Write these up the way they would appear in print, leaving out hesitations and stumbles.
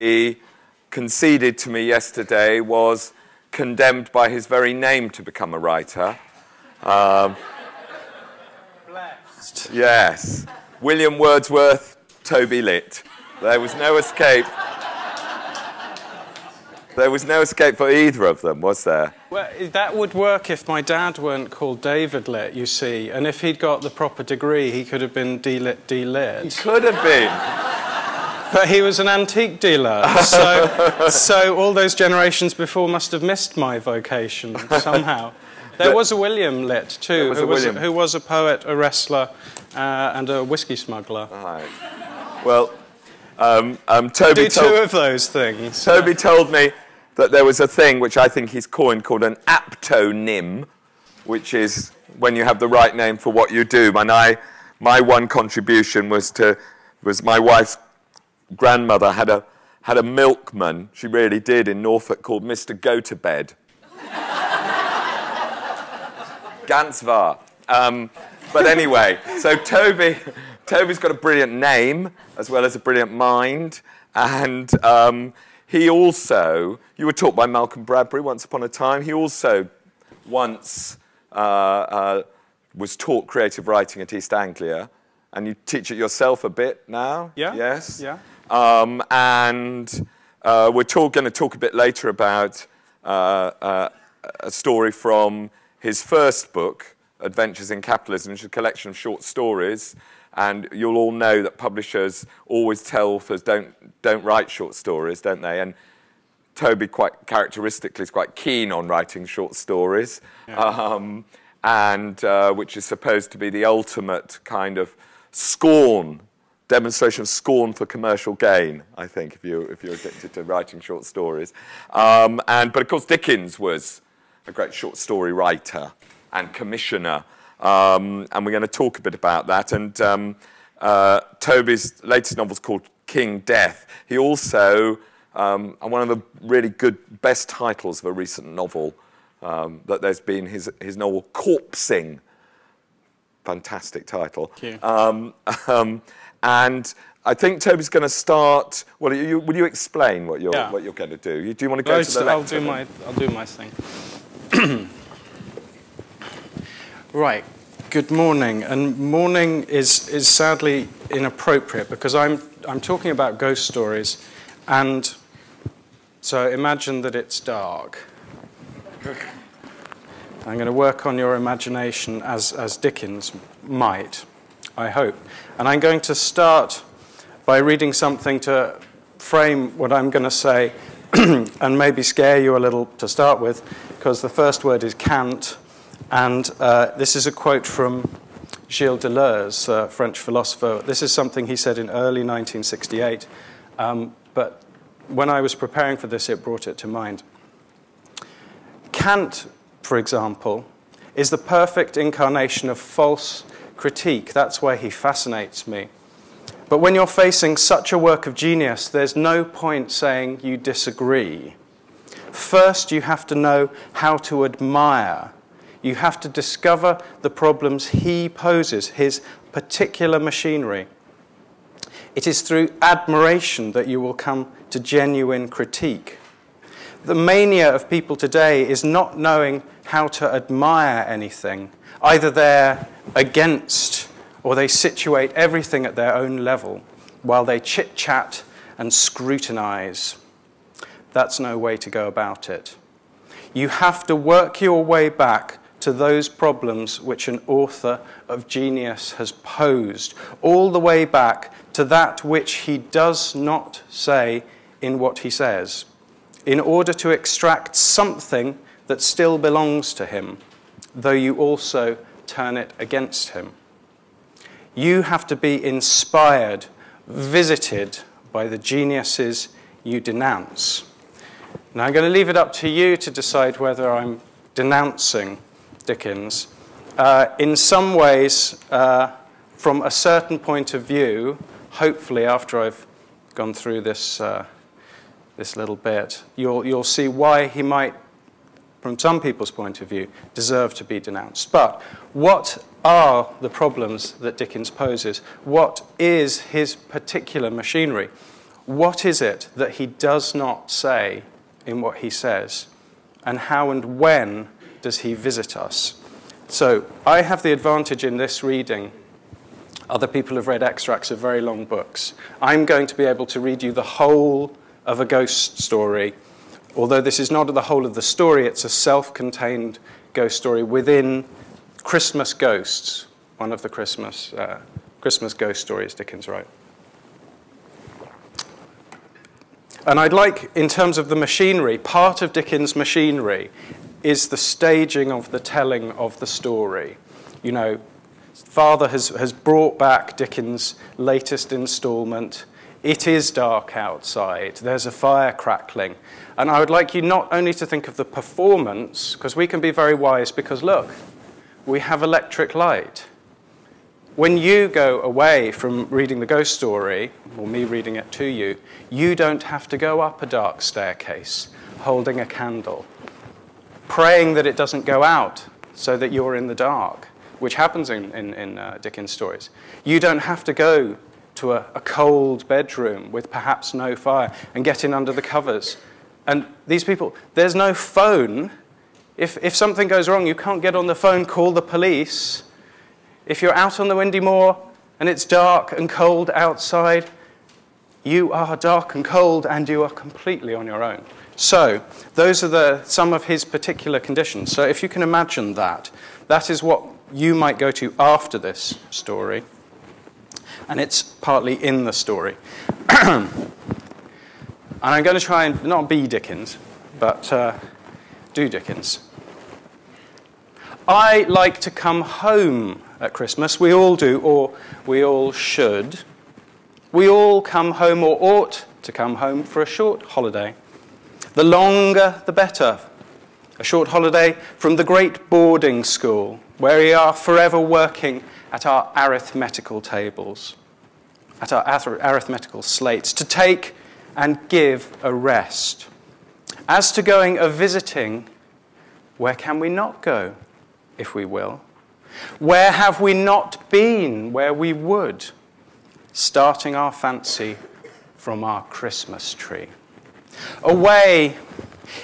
he conceded to me yesterday was condemned by his very name to become a writer. Blessed. Yes. William Wordsworth, Toby Litt. There was no escape. There was no escape for either of them, was there? Well, that would work if my dad weren't called David Litt, you see. And if he'd got the proper degree, he could have been D-Lit, D-Lit. He could have been. But he was an antique dealer, so all those generations before must have missed my vocation somehow. There was a William Litt, too, who was a poet, a wrestler, and a whiskey smuggler. Right. Well, Toby two of those things. Toby told me that there was a thing which I think he's coined called an aptonym, which is when you have the right name for what you do. And my one contribution was my wife's grandmother had a milkman, she really did, in Norfolk called Mr. Go-to-Bed. Ganz wahr. But anyway, so Toby's got a brilliant name as well as a brilliant mind, and he also, you were taught by Malcolm Bradbury once upon a time, he also once was taught creative writing at East Anglia, and you teach it yourself a bit now? Yeah. Yes? Yeah. And we're going to talk a bit later about a story from his first book, Adventures in Capitalism, which is a collection of short stories. And you'll all know that publishers always tell authors don't write short stories, don't they? And Toby, quite characteristically, is quite keen on writing short stories, yeah. Which is supposed to be the ultimate kind of demonstration of scorn for commercial gain, I think, if you're addicted to writing short stories. But of course, Dickens was a great short story writer and commissioner. And we're going to talk a bit about that. And Toby's latest novel is called King Death. He also, and one of the really good, best titles of a recent novel that there's been, his novel Corpsing. Fantastic title. Thank you. And I think Toby's going to start. Well, will you explain what you're going to do? Do you want to go to the lecture? I'll do my thing. Right. Good morning. And morning is sadly inappropriate because I'm talking about ghost stories, and so imagine that it's dark. I'm going to work on your imagination as Dickens might, I hope. And I'm going to start by reading something to frame what I'm going to say and maybe scare you a little to start with, because the first word is can't. And this is a quote from Gilles Deleuze, a French philosopher. This is something he said in early 1968. But when I was preparing for this, it brought it to mind. Kant, for example, is the perfect incarnation of false critique. That's why he fascinates me. But when you're facing such a work of genius, there's no point saying you disagree. First, you have to know how to admire. You have to discover the problems he poses, his particular machinery. It is through admiration that you will come to genuine critique. The mania of people today is not knowing how to admire anything. Either they're against or they situate everything at their own level while they chit-chat and scrutinize. That's no way to go about it. You have to work your way back to those problems which an author of genius has posed, all the way back to that which he does not say in what he says, in order to extract something that still belongs to him, though you also turn it against him. You have to be inspired, visited by the geniuses you denounce. Now, I'm going to leave it up to you to decide whether I'm denouncing Dickens. In some ways, from a certain point of view, hopefully after I've gone through this little bit, you'll see why he might, from some people's point of view, deserve to be denounced. But what are the problems that Dickens poses? What is his particular machinery? What is it that he does not say in what he says? And how and when does he visit us? So I have the advantage in this reading. Other people have read extracts of very long books. I'm going to be able to read you the whole of a ghost story. Although this is not the whole of the story, it's a self-contained ghost story within Christmas Ghosts, one of the Christmas ghost stories Dickens wrote. And I'd like, in terms of the machinery, part of Dickens' machinery is the staging of the telling of the story. You know, Father has brought back Dickens' latest installment. It is dark outside. There's a fire crackling. And I would like you not only to think of the performance, because we can be very wise, because look, we have electric light. When you go away from reading the ghost story, or me reading it to you, you don't have to go up a dark staircase holding a candle, praying that it doesn't go out so that you're in the dark, which happens in Dickens stories. You don't have to go to a cold bedroom with perhaps no fire and get in under the covers. And these people, there's no phone. If something goes wrong, you can't get on the phone, call the police. If you're out on the windy moor and it's dark and cold outside, you are dark and cold and you are completely on your own. So those are some of his particular conditions. So if you can imagine that, that is what you might go to after this story. And it's partly in the story. And I'm going to try and not be Dickens, but do Dickens. I like to come home at Christmas. We all do, or we all should. We all come home, or ought to come home, for a short holiday. The longer, the better. A short holiday from the great boarding school, where we are forever working at our arithmetical tables, at our arithmetical slates, to take and give a rest. As to going a-visiting, where can we not go, if we will? Where have we not been where we would? Starting our fancy from our Christmas tree. Away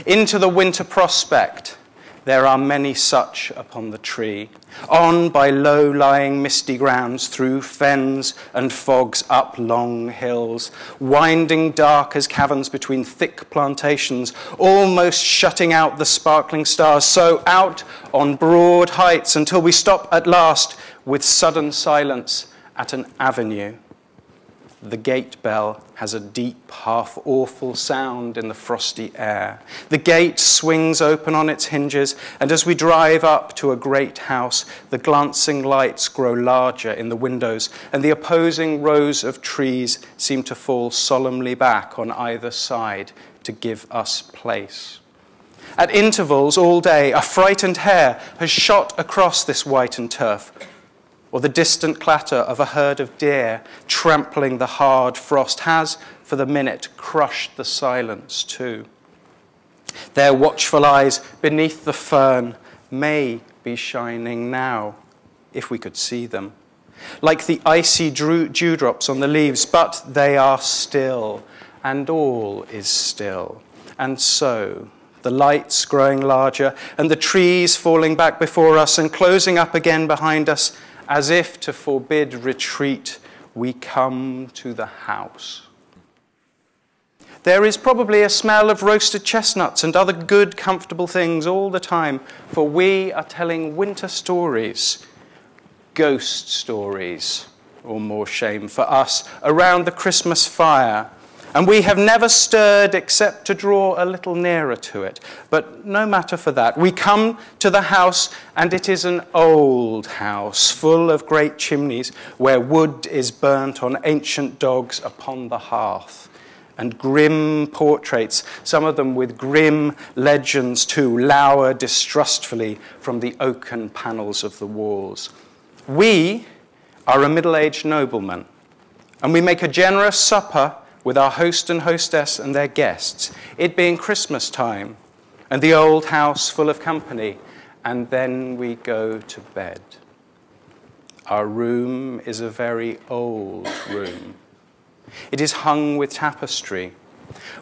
into the winter prospect, there are many such upon the tree. On by low-lying misty grounds, through fens and fogs, up long hills, winding dark as caverns between thick plantations, almost shutting out the sparkling stars, so out on broad heights until we stop at last with sudden silence at an avenue. The gate bell has a deep, half-awful sound in the frosty air. The gate swings open on its hinges, and as we drive up to a great house, the glancing lights grow larger in the windows, and the opposing rows of trees seem to fall solemnly back on either side to give us place. At intervals all day, a frightened hare has shot across this whitened turf, or the distant clatter of a herd of deer trampling the hard frost has, for the minute, crushed the silence too. Their watchful eyes beneath the fern may be shining now, if we could see them, like the icy dewdrops on the leaves, but they are still, and all is still. And so, the lights growing larger, and the trees falling back before us and closing up again behind us, as if to forbid retreat, we come to the house. There is probably a smell of roasted chestnuts and other good, comfortable things all the time, for we are telling winter stories, ghost stories, or more shame for us, around the Christmas fire. And we have never stirred except to draw a little nearer to it. But no matter for that. We come to the house, and it is an old house, full of great chimneys, where wood is burnt on ancient dogs upon the hearth. And grim portraits, some of them with grim legends too, lower distrustfully from the oaken panels of the walls. We are a middle-aged nobleman, and we make a generous supper with our host and hostess and their guests, it being Christmas time, and the old house full of company, and then we go to bed. Our room is a very old room. It is hung with tapestry.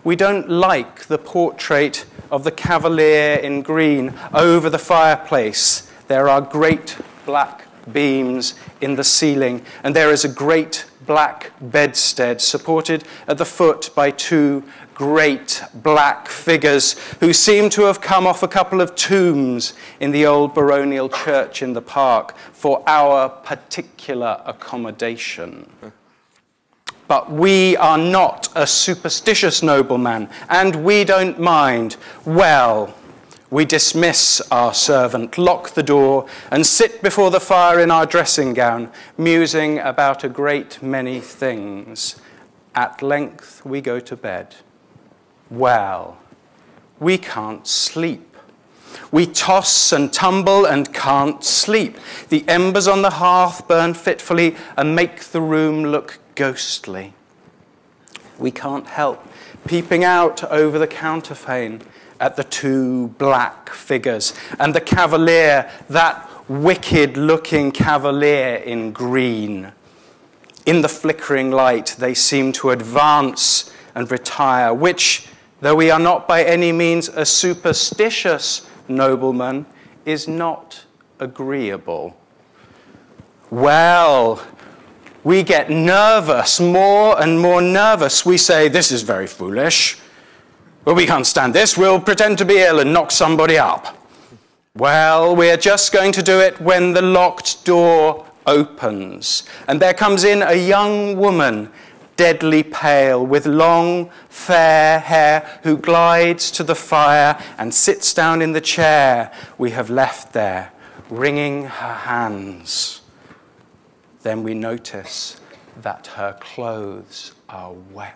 We don't like the portrait of the Cavalier in green over the fireplace. There are great black beams in the ceiling, and there is a great black bedstead supported at the foot by two great black figures who seem to have come off a couple of tombs in the old baronial church in the park for our particular accommodation. But we are not a superstitious nobleman, and we don't mind. Well, we dismiss our servant, lock the door, and sit before the fire in our dressing gown, musing about a great many things. At length we go to bed. Well, we can't sleep. We toss and tumble and can't sleep. The embers on the hearth burn fitfully and make the room look ghostly. We can't help peeping out over the counterpane at the two black figures and the Cavalier, that wicked-looking Cavalier in green. In the flickering light, they seem to advance and retire, which, though we are not by any means a superstitious nobleman, is not agreeable. Well, we get nervous, more and more nervous. We say, this is very foolish. Well, we can't stand this. We'll pretend to be ill and knock somebody up. Well, we're just going to do it when the locked door opens. And there comes in a young woman, deadly pale, with long, fair hair, who glides to the fire and sits down in the chair we have left there, wringing her hands. Then we notice that her clothes are wet.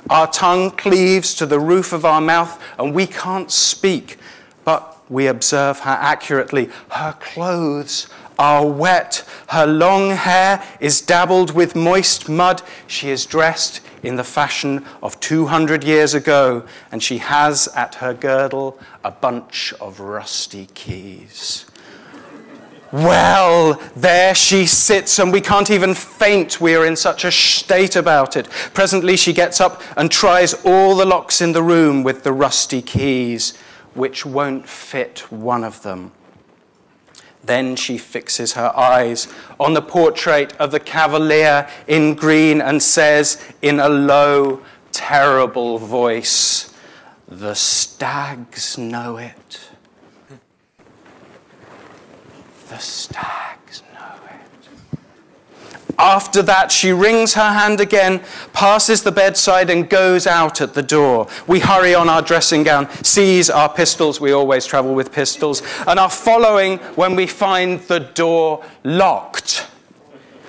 Our tongue cleaves to the roof of our mouth, and we can't speak, but we observe her accurately. Her clothes are wet. Her long hair is dabbled with moist mud. She is dressed in the fashion of 200 years ago, and she has at her girdle a bunch of rusty keys. Well, there she sits, and we can't even faint. We are in such a state about it. Presently she gets up and tries all the locks in the room with the rusty keys, which won't fit one of them. Then she fixes her eyes on the portrait of the Cavalier in green and says in a low, terrible voice, "The stags know it. The stags know it." After that, she wrings her hand again, passes the bedside, and goes out at the door. We hurry on our dressing gown, seize our pistols — we always travel with pistols — and are following when we find the door locked.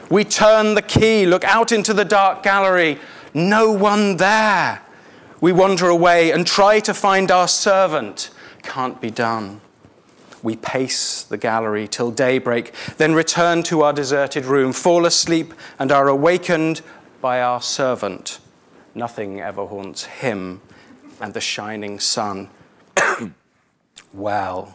We turn the key, look out into the dark gallery. No one there. We wander away and try to find our servant. Can't be done. We pace the gallery till daybreak, then return to our deserted room, fall asleep, and are awakened by our servant. Nothing ever haunts him and the shining sun. Well,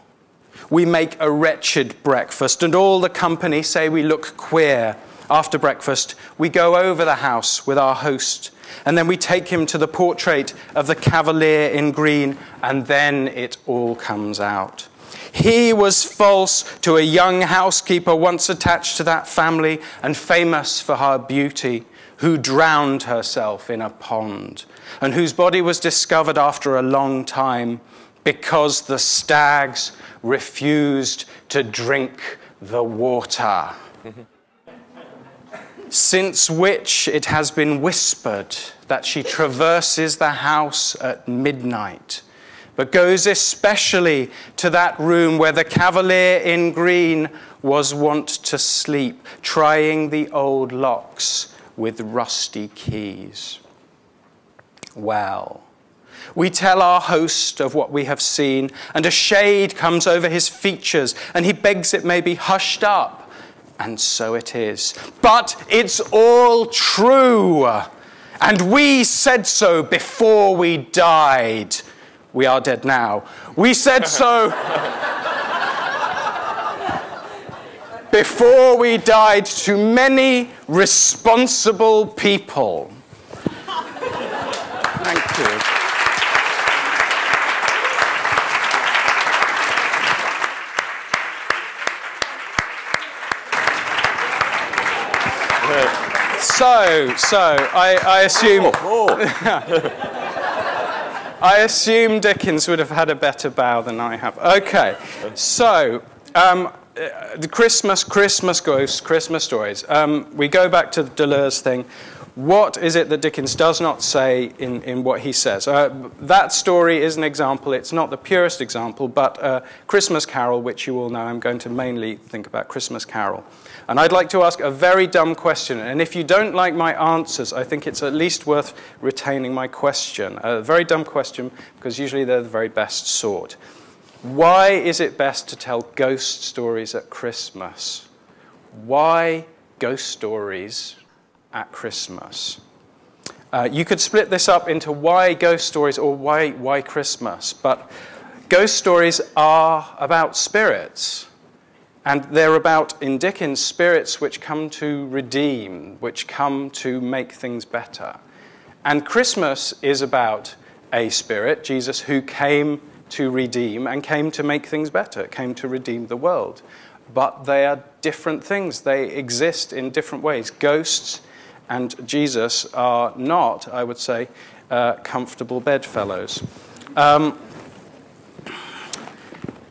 we make a wretched breakfast, and all the company say we look queer. After breakfast, we go over the house with our host, and then we take him to the portrait of the Cavalier in green, and then it all comes out. He was false to a young housekeeper once attached to that family and famous for her beauty, who drowned herself in a pond, and whose body was discovered after a long time because the stags refused to drink the water. Since which it has been whispered that she traverses the house at midnight, but goes especially to that room where the Cavalier in green was wont to sleep, trying the old locks with rusty keys. Well, we tell our host of what we have seen, and a shade comes over his features, and he begs it may be hushed up. And so it is. But it's all true. And we said so before we died. We are dead now. We said so. before we died to many responsible people. Thank you. So I assume I assume Dickens would have had a better bow than I have. Okay, so the Christmas ghosts, Christmas stories. We go back to the Deleuze thing. What is it that Dickens does not say in what he says? That story is an example. It's not the purest example, but Christmas Carol, which you all know, I'm going to mainly think about Christmas Carol. And I'd like to ask a very dumb question. And if you don't like my answers, I think it's at least worth retaining my question. A very dumb question, because usually they're the very best sort. Why is it best to tell ghost stories at Christmas? Why ghost stories at Christmas? You could split this up into why ghost stories or why Christmas. But ghost stories are about spirits. And they're about, in Dickens, spirits which come to redeem, which come to make things better. And Christmas is about a spirit, Jesus, who came to redeem and came to make things better, came to redeem the world. But they are different things. They exist in different ways. Ghosts and Jesus are not, I would say, comfortable bedfellows.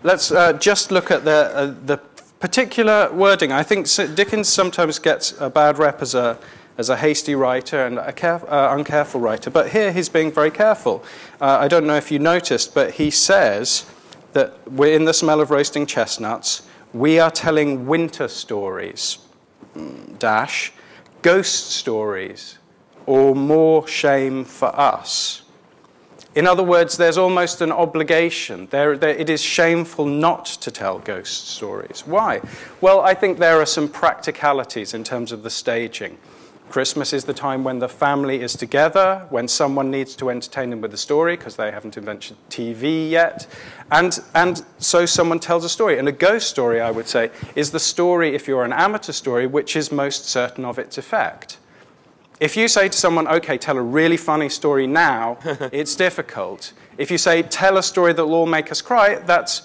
Let's just look at the particular wording. I think Dickens sometimes gets a bad rep as a hasty writer and a uncareful writer, but here he's being very careful. I don't know if you noticed, but he says that we're in the smell of roasting chestnuts. We are telling winter stories, dash, ghost stories, or more shame for us. In other words, there's almost an obligation. It is shameful not to tell ghost stories. Why? Well, I think there are some practicalities in terms of the staging. Christmas is the time when the family is together, when someone needs to entertain them with a story because they haven't invented TV yet. And so someone tells a story. And a ghost story, I would say, is the story, if you're an amateur story, which is most certain of its effect. If you say to someone, okay, tell a really funny story now, it's difficult. If you say, tell a story that will all make us cry, that's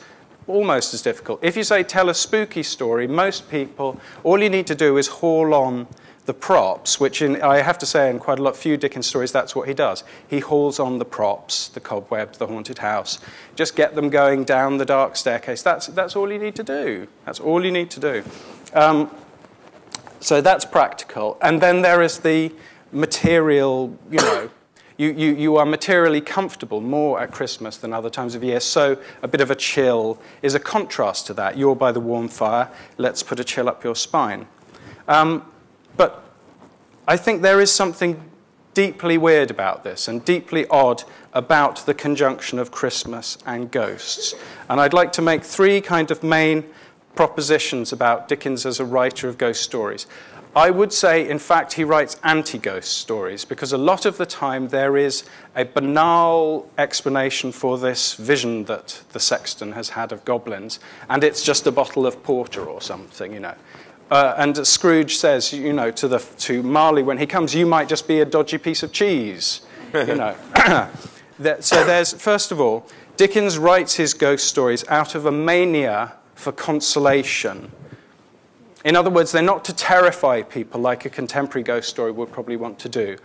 almost as difficult. If you say, tell a spooky story, most people, all you need to do is haul on the props, which I have to say in quite a few Dickens stories, that's what he does. He hauls on the props, the cobwebs, the haunted house. Just get them going down the dark staircase. That's all you need to do. That's all you need to do. So that's practical. And then there is the material, you are materially comfortable more at Christmas than other times of year. So a bit of a chill is a contrast to that. You're by the warm fire. Let's put a chill up your spine. But I think there is something deeply weird about this and deeply odd about the conjunction of Christmas and ghosts. And I'd like to make three kind of main propositions about Dickens as a writer of ghost stories. I would say, in fact, he writes anti-ghost stories because a lot of the time there is a banal explanation for this vision that the sexton has had of goblins, and it's just a bottle of porter or something, and Scrooge says, to Marley when he comes, you might just be a dodgy piece of cheese, So there's, first of all, Dickens writes his ghost stories out of a mania for consolation. In other words, they're not to terrify people like a contemporary ghost story would probably want to do.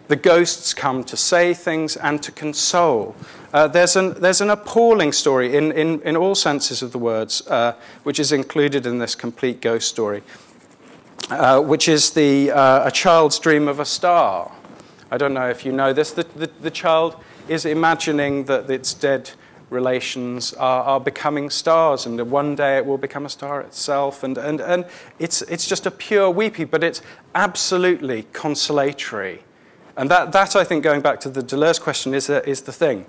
The ghosts come to say things and to console. There's an appalling story in all senses of the words, which is included in this complete ghost story, which is A Child's Dream of a Star. I don't know if you know this. The child is imagining that its dead relations are becoming stars, and that one day it will become a star itself, and it's just a pure weepy, but it's absolutely consolatory. And that I think, going back to the Deleuze question, is the thing.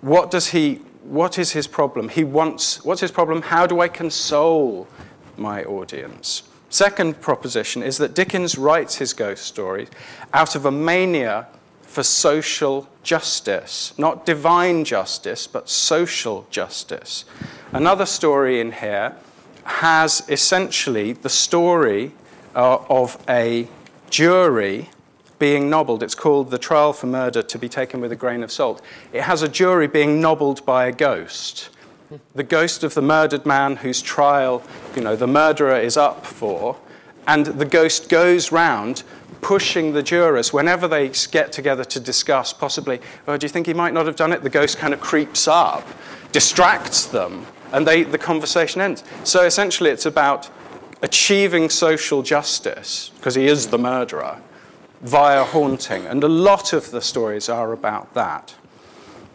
What is his problem? What's his problem? How do I console my audience? Second proposition is that Dickens writes his ghost stories out of a mania for social justice, not divine justice, but social justice. Another story in here has essentially the story of a jury being nobbled. It's called The Trial for Murder, to be taken with a grain of salt. It has a jury being nobbled by a ghost. The ghost of the murdered man whose trial, the murderer is up for, and the ghost goes round pushing the jurors whenever they get together to discuss, possibly, oh, do you think he might not have done it? The ghost kind of creeps up, distracts them, and the conversation ends. So essentially it's about achieving social justice, because he is the murderer, via haunting. And a lot of the stories are about that.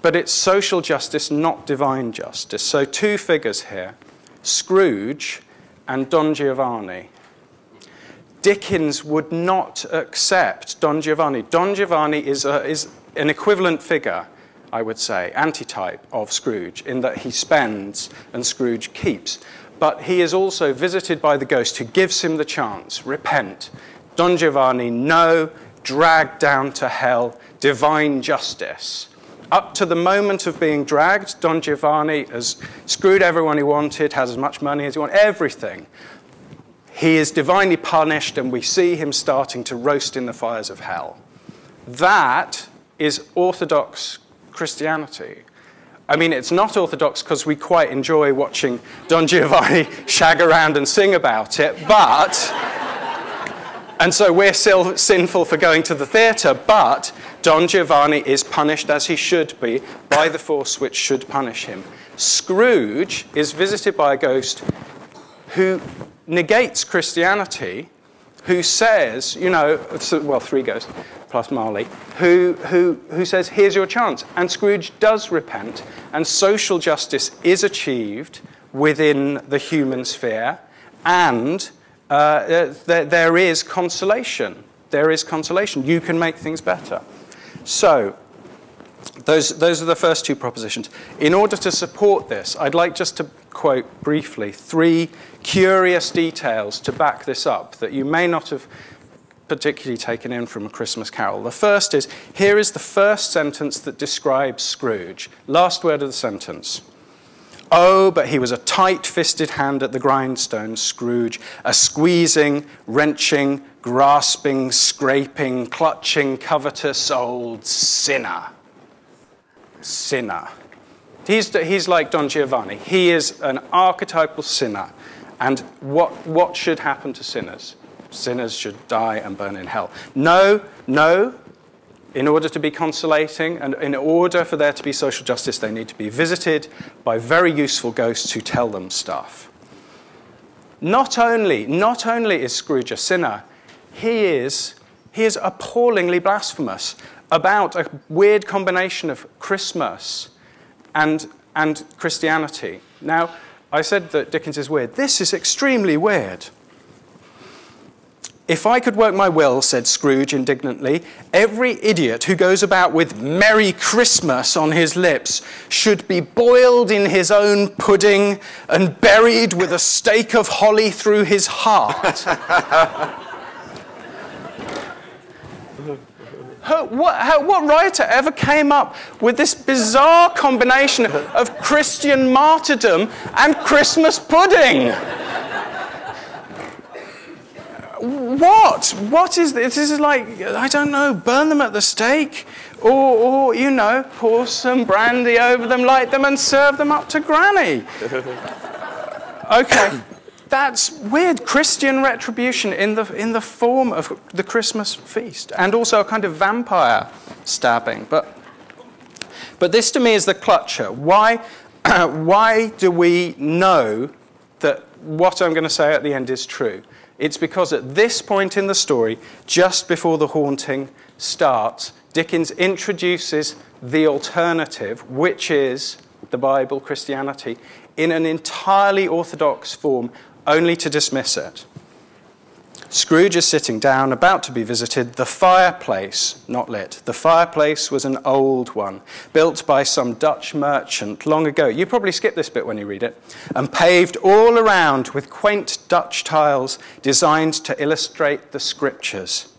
But it's social justice, not divine justice. So two figures here, Scrooge and Don Giovanni. Dickens would not accept Don Giovanni. Don Giovanni is an equivalent figure, I would say, antitype of Scrooge, in that he spends and Scrooge keeps. But he is also visited by the ghost who gives him the chance, repent. Don Giovanni, no, dragged down to hell, divine justice. Up to the moment of being dragged, Don Giovanni has screwed everyone he wanted, has as much money as he wanted, everything. He is divinely punished, and we see him starting to roast in the fires of hell. That is Orthodox Christianity. I mean, it's not Orthodox because we quite enjoy watching Don Giovanni shag around and sing about it, but... And so we're still sinful for going to the theatre, but Don Giovanni is punished as he should be by the force which should punish him. Scrooge is visited by a ghost who negates Christianity, who says, three ghosts plus Marley, who says, here's your chance. And Scrooge does repent, and social justice is achieved within the human sphere, and there is consolation. There is consolation. You can make things better. So, those are the first two propositions. In order to support this, I'd like just to quote briefly three curious details to back this up that you may not have particularly taken in from A Christmas Carol. The first is, here is the first sentence that describes Scrooge. Last word of the sentence. Oh, but he was a tight-fisted hand at the grindstone, Scrooge, a squeezing, wrenching, grasping, scraping, clutching, covetous old sinner. Sinner. He's like Don Giovanni. He is an archetypal sinner. And what should happen to sinners? Sinners should die and burn in hell. No. In order to be consolating and in order for there to be social justice, they need to be visited by very useful ghosts who tell them stuff. Not only is Scrooge a sinner, he is appallingly blasphemous about a weird combination of Christmas and Christianity. Now, I said that Dickens is weird. This is extremely weird. If I could work my will, said Scrooge indignantly, every idiot who goes about with Merry Christmas on his lips should be boiled in his own pudding and buried with a stake of holly through his heart. What writer ever came up with this bizarre combination of Christian martyrdom and Christmas pudding? What is this? This is like, I don't know, burn them at the stake? Or pour some brandy over them, light them, and serve them up to Granny. Okay, that's weird. Christian retribution in the form of the Christmas feast. And also a kind of vampire stabbing. But this to me is the clutcher. Why do we know that what I'm going to say at the end is true? It's because at this point in the story, just before the haunting starts, Dickens introduces the alternative, which is the Bible, Christianity, in an entirely orthodox form, only to dismiss it. Scrooge is sitting down, about to be visited. The fireplace, not lit, the fireplace was an old one, built by some Dutch merchant long ago. You probably skip this bit when you read it. And paved all around with quaint Dutch tiles designed to illustrate the scriptures.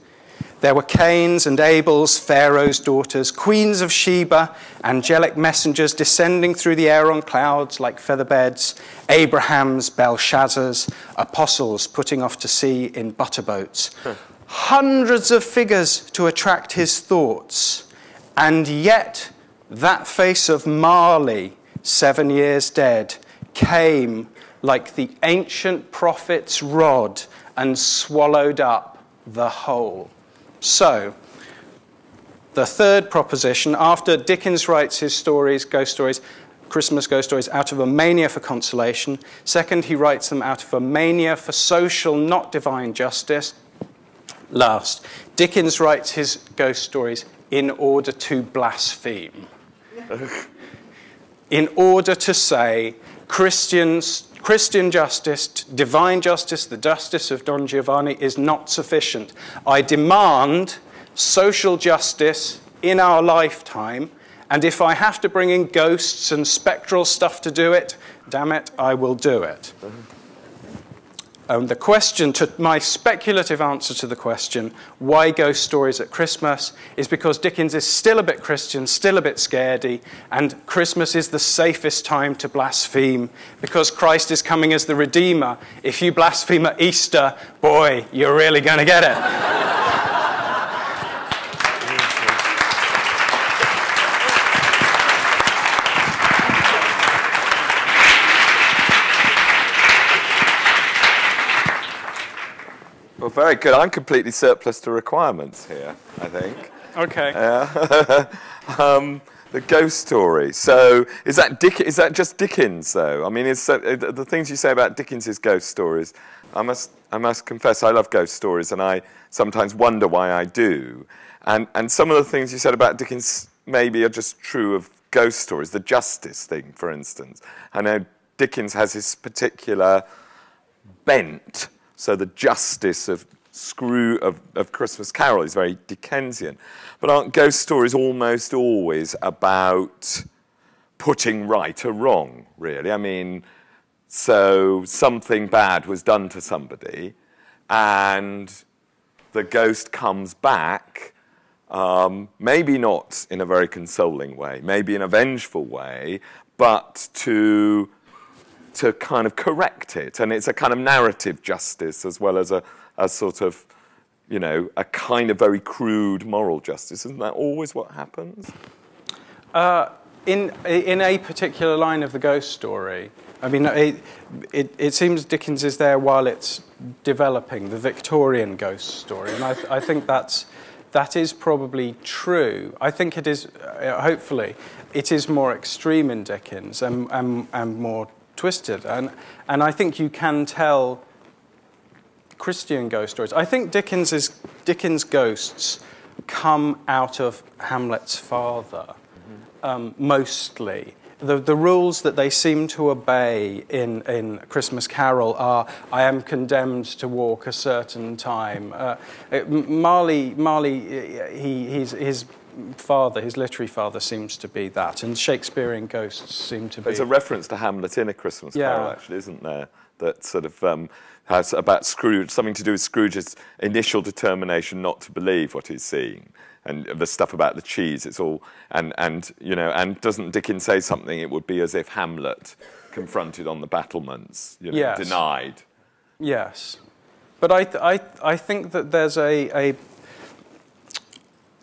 There were Cain's and Abel's, Pharaoh's daughters, queens of Sheba, angelic messengers descending through the air on clouds like feather beds, Abraham's, Belshazzar's, apostles putting off to sea in butterboats. Hundreds of figures to attract his thoughts. And yet that face of Marley, 7 years dead, came like the ancient prophet's rod and swallowed up the whole. So, the third proposition, after Dickens writes his stories, ghost stories, Christmas ghost stories, out of a mania for consolation. Second, he writes them out of a mania for social, not divine justice. Last, Dickens writes his ghost stories in order to blaspheme. In order to say, Christian justice, divine justice, the justice of Don Giovanni is not sufficient. I demand social justice in our lifetime, and if I have to bring in ghosts and spectral stuff to do it, damn it, I will do it. The question, my speculative answer to the question, why ghost stories at Christmas, is because Dickens is still a bit Christian, still a bit scaredy, and Christmas is the safest time to blaspheme, because Christ is coming as the Redeemer. If you blaspheme at Easter, boy, you're really going to get it. Well, very good. I'm completely surplus to requirements here, I think. Okay. The ghost story. So is that just Dickens, though? I mean, the things you say about Dickens's ghost stories, I must confess I love ghost stories, and I sometimes wonder why I do. And some of the things you said about Dickens maybe are just true of ghost stories. The justice thing, for instance. I know Dickens has his particular bent. So the justice of Christmas Carol is very Dickensian. But aren't ghost stories almost always about putting right a wrong, really? I mean, so something bad was done to somebody, and the ghost comes back, maybe not in a very consoling way, maybe in a vengeful way, but to kind of correct it. And it's a kind of narrative justice as well as a sort of, you know, a kind of very crude moral justice. Isn't that always what happens? In a particular line of the ghost story, I mean, it seems Dickens is there while it's developing, the Victorian ghost story. And I think that is probably true. I think it is, hopefully, it is more extreme in Dickens and more twisted, and I think you can tell Christian ghost stories. I think Dickens' ghosts come out of Hamlet's father, mostly. The rules that they seem to obey in Christmas Carol are, I am condemned to walk a certain time. Marley, his father, his literary father, seems to be that, and Shakespearean ghosts seem to be. There's a reference to Hamlet in A Christmas Carol, actually, isn't there? That sort of has about Scrooge, something to do with Scrooge's initial determination not to believe what he's seeing, and the stuff about the cheese. It's all, and you know, and doesn't Dickens say something? It would be as if Hamlet, confronted on the battlements, you know, yes. denied. Yes, but I think that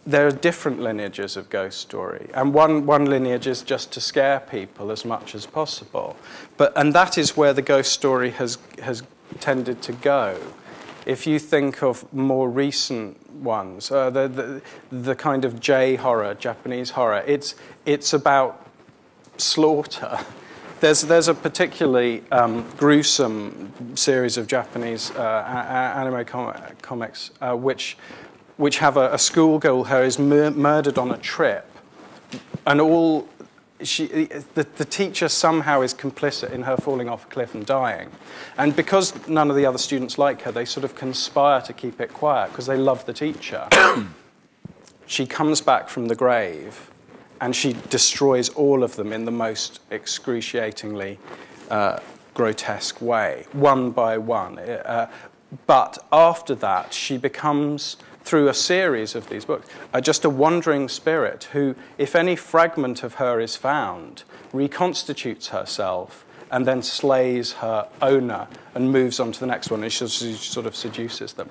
there are different lineages of ghost story, and one lineage is just to scare people as much as possible. And that is where the ghost story has tended to go. If you think of more recent ones, the kind of J horror, Japanese horror, it's about slaughter. There's a particularly gruesome series of Japanese anime comics which have a schoolgirl who is murdered on a trip, and the teacher somehow is complicit in her falling off a cliff and dying. And because none of the other students like her, they sort of conspire to keep it quiet because they love the teacher. She comes back from the grave, and she destroys all of them in the most excruciatingly grotesque way, one by one. But after that, she becomes through a series of these books, just a wandering spirit who, if any fragment of her is found, reconstitutes herself and then slays her owner and moves on to the next one, and she sort of seduces them.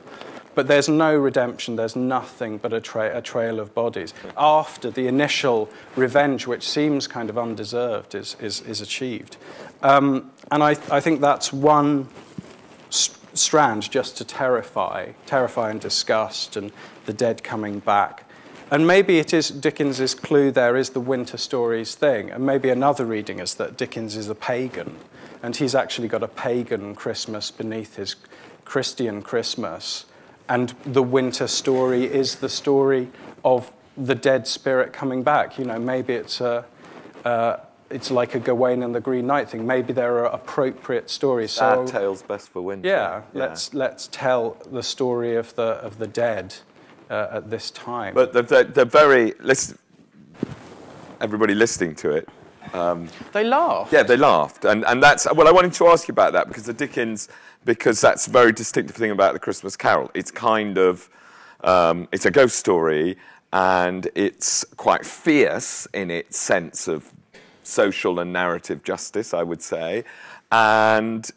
But there's no redemption, there's nothing but a trail of bodies. After the initial revenge, which seems kind of undeserved, is achieved. And I think that's one strand just to terrify and disgust, and the dead coming back. And maybe it is Dickens's clue there is the winter stories thing, and maybe another reading is that Dickens is a pagan, and he's actually got a pagan Christmas beneath his Christian Christmas, and the winter story is the story of the dead spirit coming back. You know, maybe it's like a Gawain and the Green Knight thing. Maybe there are appropriate stories. Sad tales best for winter. Yeah, let's tell the story of the dead at this time. But they're very everybody listening to it. They laughed. Yeah, they laughed, and that's well. I wanted to ask you about that because that's a very distinctive thing about the Christmas Carol. It's kind of it's a ghost story, and it's quite fierce in its sense of social and narrative justice, I would say, and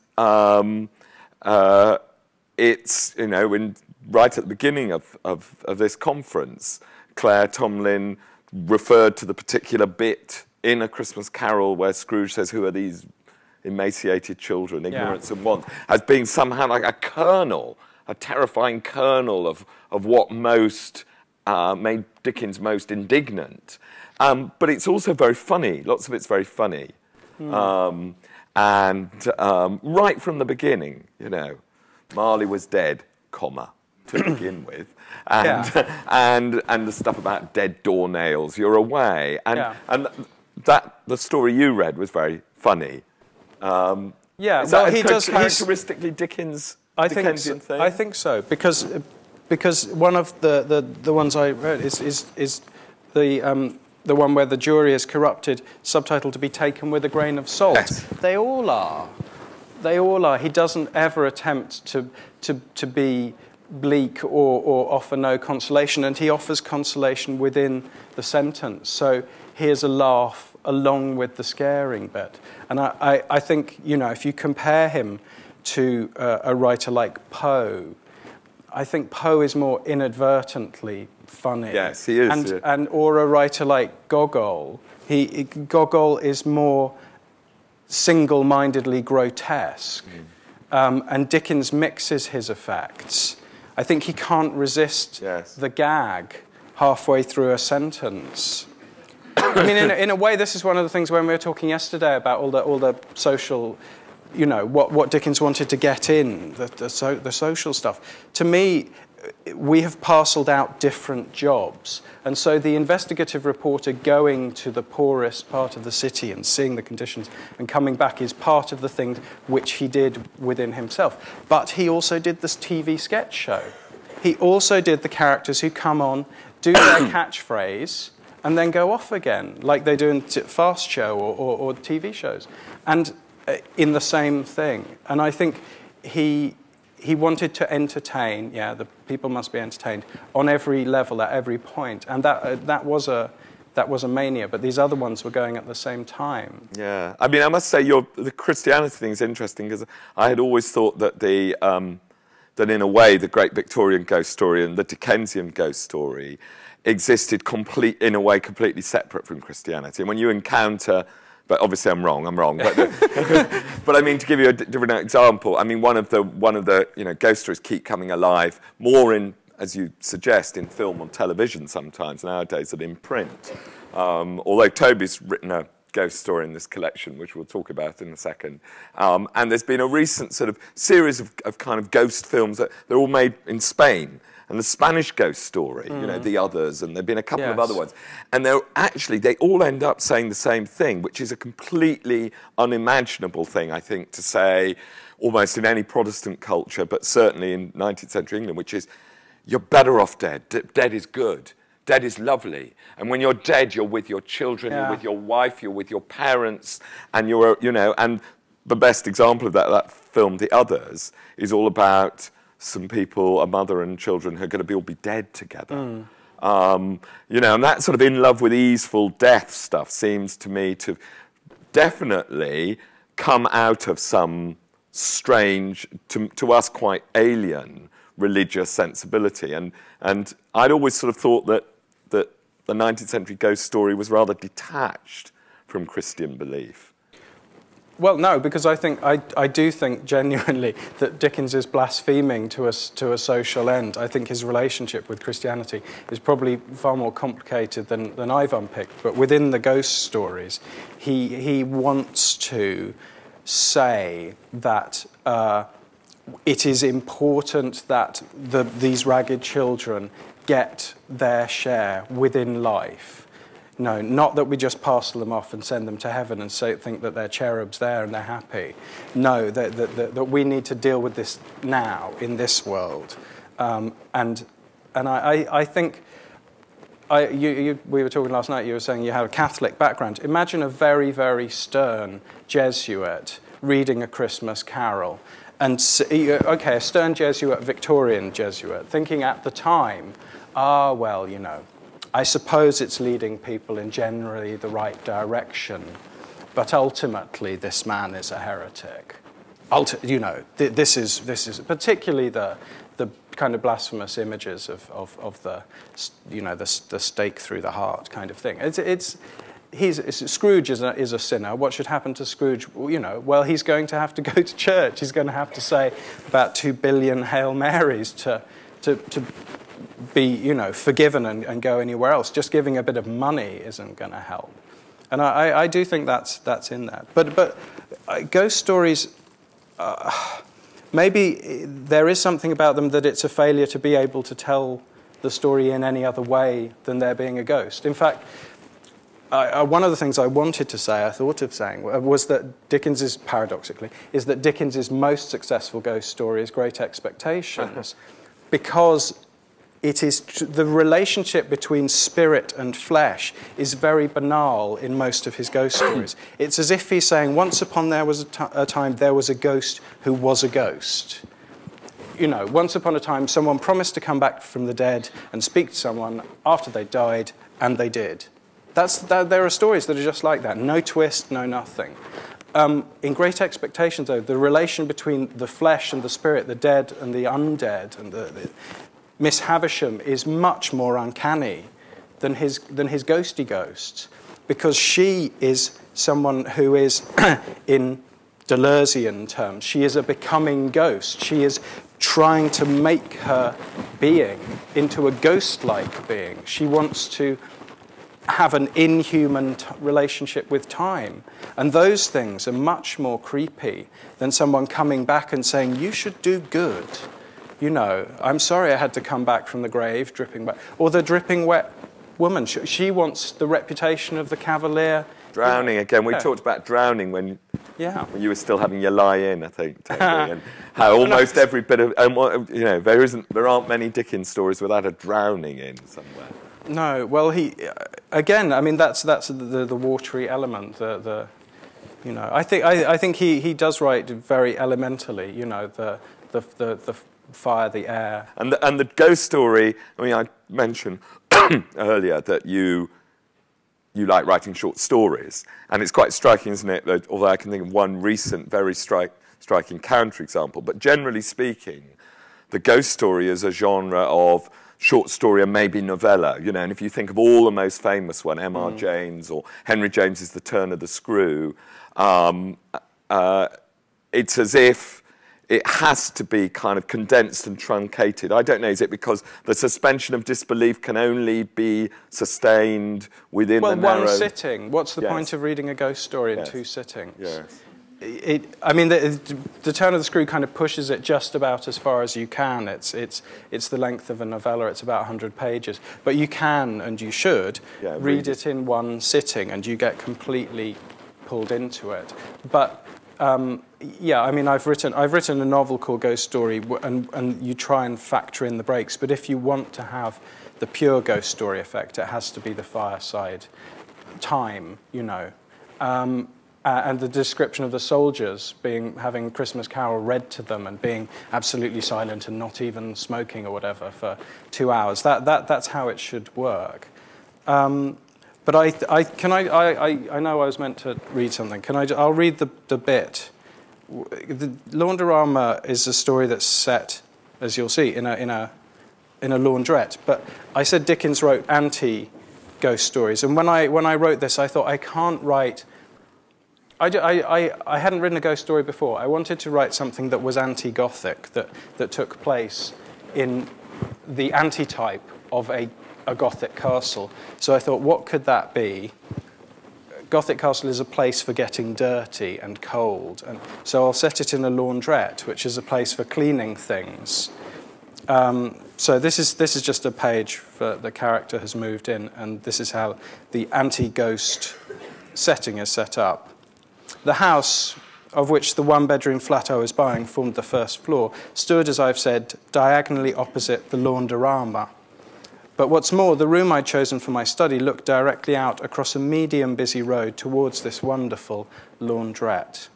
it's, you know, right at the beginning of this conference, Claire Tomlin referred to the particular bit in A Christmas Carol where Scrooge says, "Who are these emaciated children, ignorance and want," as being somehow like a kernel, a terrifying kernel of what most made Dickens most indignant. But it's also very funny. Lots of it's very funny. And right from the beginning, you know, Marley was dead, comma, to begin with. And the stuff about dead doornails, you're away. And the story you read was very funny. Is that he does characteristically Dickensian thing? I think so, because one of the ones I read is the one where the jury is corrupted, subtitled "To be taken with a grain of salt." Yes. They all are. They all are. He doesn't ever attempt to be bleak or offer no consolation, and he offers consolation within the sentence. So here's a laugh along with the scaring bit. And I think, you know, if you compare him to a writer like Poe, I think Poe is more inadvertently funny. Yes, he is. Or a writer like Gogol. Gogol is more single-mindedly grotesque. And Dickens mixes his effects. I think he can't resist the gag halfway through a sentence. I mean, in a way, this is one of the things when we were talking yesterday about all the social, you know, what Dickens wanted to get in, the social stuff. To me, we have parcelled out different jobs. And so the investigative reporter going to the poorest part of the city and seeing the conditions and coming back is part of the thing which he did within himself. But he also did this TV sketch show. He also did the characters who come on, do their catchphrase, and then go off again, like they do in Fast Show or TV shows. And in the same thing. And I think he wanted to entertain, the people must be entertained, on every level, at every point. And that was a mania, but these other ones were going at the same time. Yeah, I mean, I must say the Christianity thing is interesting, because I had always thought that that in a way the great Victorian ghost story and the Dickensian ghost story existed in a way completely separate from Christianity. And when you encounter, but obviously I'm wrong, but but I mean, to give you a different example, I mean, one of the you know, ghost stories keep coming alive more in, as you suggest, in film or television sometimes nowadays than in print. Although Toby's written a ghost story in this collection, which we'll talk about in a second. And there's been a recent sort of series of kind of ghost films that they're all made in Spain. And the Spanish ghost story, you know, The Others, and there have been a couple of other ones. And they all end up saying the same thing, which is a completely unimaginable thing, I think, to say almost in any Protestant culture, but certainly in 19th century England, which is, you're better off dead. Dead is good. Dead is lovely. And when you're dead, you're with your children, you're with your wife, you're with your parents, and you're, you know, and the best example of that film, The Others, is all about some people, a mother and children, who are going to all be dead together. You know, and that sort of in love with easeful death stuff seems to me to definitely come out of some strange, to us quite alien, religious sensibility. And I'd always sort of thought that the 19th century ghost story was rather detached from Christian belief. Well, no, because I do think genuinely that Dickens is blaspheming to a social end. I think his relationship with Christianity is probably far more complicated than I've unpicked. But within the ghost stories, he wants to say that it is important that these ragged children get their share within life. No, not that we just parcel them off and send them to heaven and think that they're cherubs there and they're happy. No, that we need to deal with this now in this world. And I think, we were talking last night, you were saying you had a Catholic background. Imagine a very, very stern Jesuit reading A Christmas Carol. And, okay, a stern Jesuit, Victorian Jesuit, thinking at the time, well, you know, I suppose it's leading people in generally the right direction, but ultimately this man is a heretic. You know, this is particularly the kind of blasphemous images of the, you know, the stake through the heart kind of thing. Scrooge is a sinner. What should happen to Scrooge? You know, well, he's going to have to go to church. He's going to have to say about 2 billion Hail Marys to be, you know, forgiven and go anywhere else. Just giving a bit of money isn't going to help. And I do think that's in there. But ghost stories, maybe there is something about them that it's a failure to be able to tell the story in any other way than there being a ghost. In fact, one of the things I wanted to say, I thought of saying, was that Dickens's, paradoxically, is that Dickens's most successful ghost story is Great Expectations, because it is the relationship between spirit and flesh is very banal in most of his ghost stories. It's as if he's saying, once upon there was a time there was a ghost who was a ghost. You know, once upon a time someone promised to come back from the dead and speak to someone after they died, and they did. There are stories that are just like that. No twist, no nothing. In Great Expectations, though, the relation between the flesh and the spirit, the dead and the undead, and Miss Havisham is much more uncanny than his ghosty ghosts, because she is someone who is, in Deleuzian terms, she is a becoming ghost. She is trying to make her being into a ghost-like being. She wants to have an inhuman relationship with time. And those things are much more creepy than someone coming back and saying, you should do good. You know, I'm sorry I had to come back from the grave, dripping wet. Or the dripping wet woman. She wants the reputation of the cavalier. Drowning again. We talked about drowning when you were still having your lie-in, I think, Toby, and how almost every bit of, you know, there aren't many Dickens stories without a drowning in somewhere. No, well, again, I mean, that's the watery element. You know, I think he does write very elementally. You know, the fire, the air, and the ghost story. I mean, I mentioned earlier that you like writing short stories, and it's quite striking, isn't it? That, although I can think of one recent, very striking counter example, but generally speaking, the ghost story is a genre of short story and maybe novella, you know, and if you think of all the most famous one, M.R. James or Henry James's The Turn of the Screw, it's as if it has to be kind of condensed and truncated. I don't know, is it because the suspension of disbelief can only be sustained within the narrow... one sitting. What's the point of reading a ghost story in 2 sittings? Yes. I mean, the Turn of the Screw kind of pushes it just about as far as you can. It's the length of a novella. It's about 100 pages. But you can, and you should, read it in one sitting, and you get completely pulled into it. But yeah, I mean, I've written a novel called Ghost Story, and you try and factor in the breaks. But if you want to have the pure ghost story effect, it has to be the fireside time, you know. and the description of the soldiers having Christmas Carol read to them and being absolutely silent and not even smoking or whatever for 2 hours. That's how it should work. But I know I was meant to read something. I'll read the bit. The Laundorama is a story that's set, as you'll see, in a laundrette. But I said Dickens wrote anti-ghost stories, and when I wrote this, I thought I can't write. I hadn't written a ghost story before. I wanted to write something that was anti-Gothic, that took place in the antitype of a Gothic castle. So I thought, what could that be? Gothic castle is a place for getting dirty and cold, and so I'll set it in a laundrette, which is a place for cleaning things. So this is just a page that the character has moved in, and this is how the anti-ghost setting is set up. The house, of which the one-bedroom flat I was buying formed the first floor, stood, as I've said, diagonally opposite the Laundorama. But what's more, the room I'd chosen for my study looked directly out across a medium busy road towards this wonderful laundrette.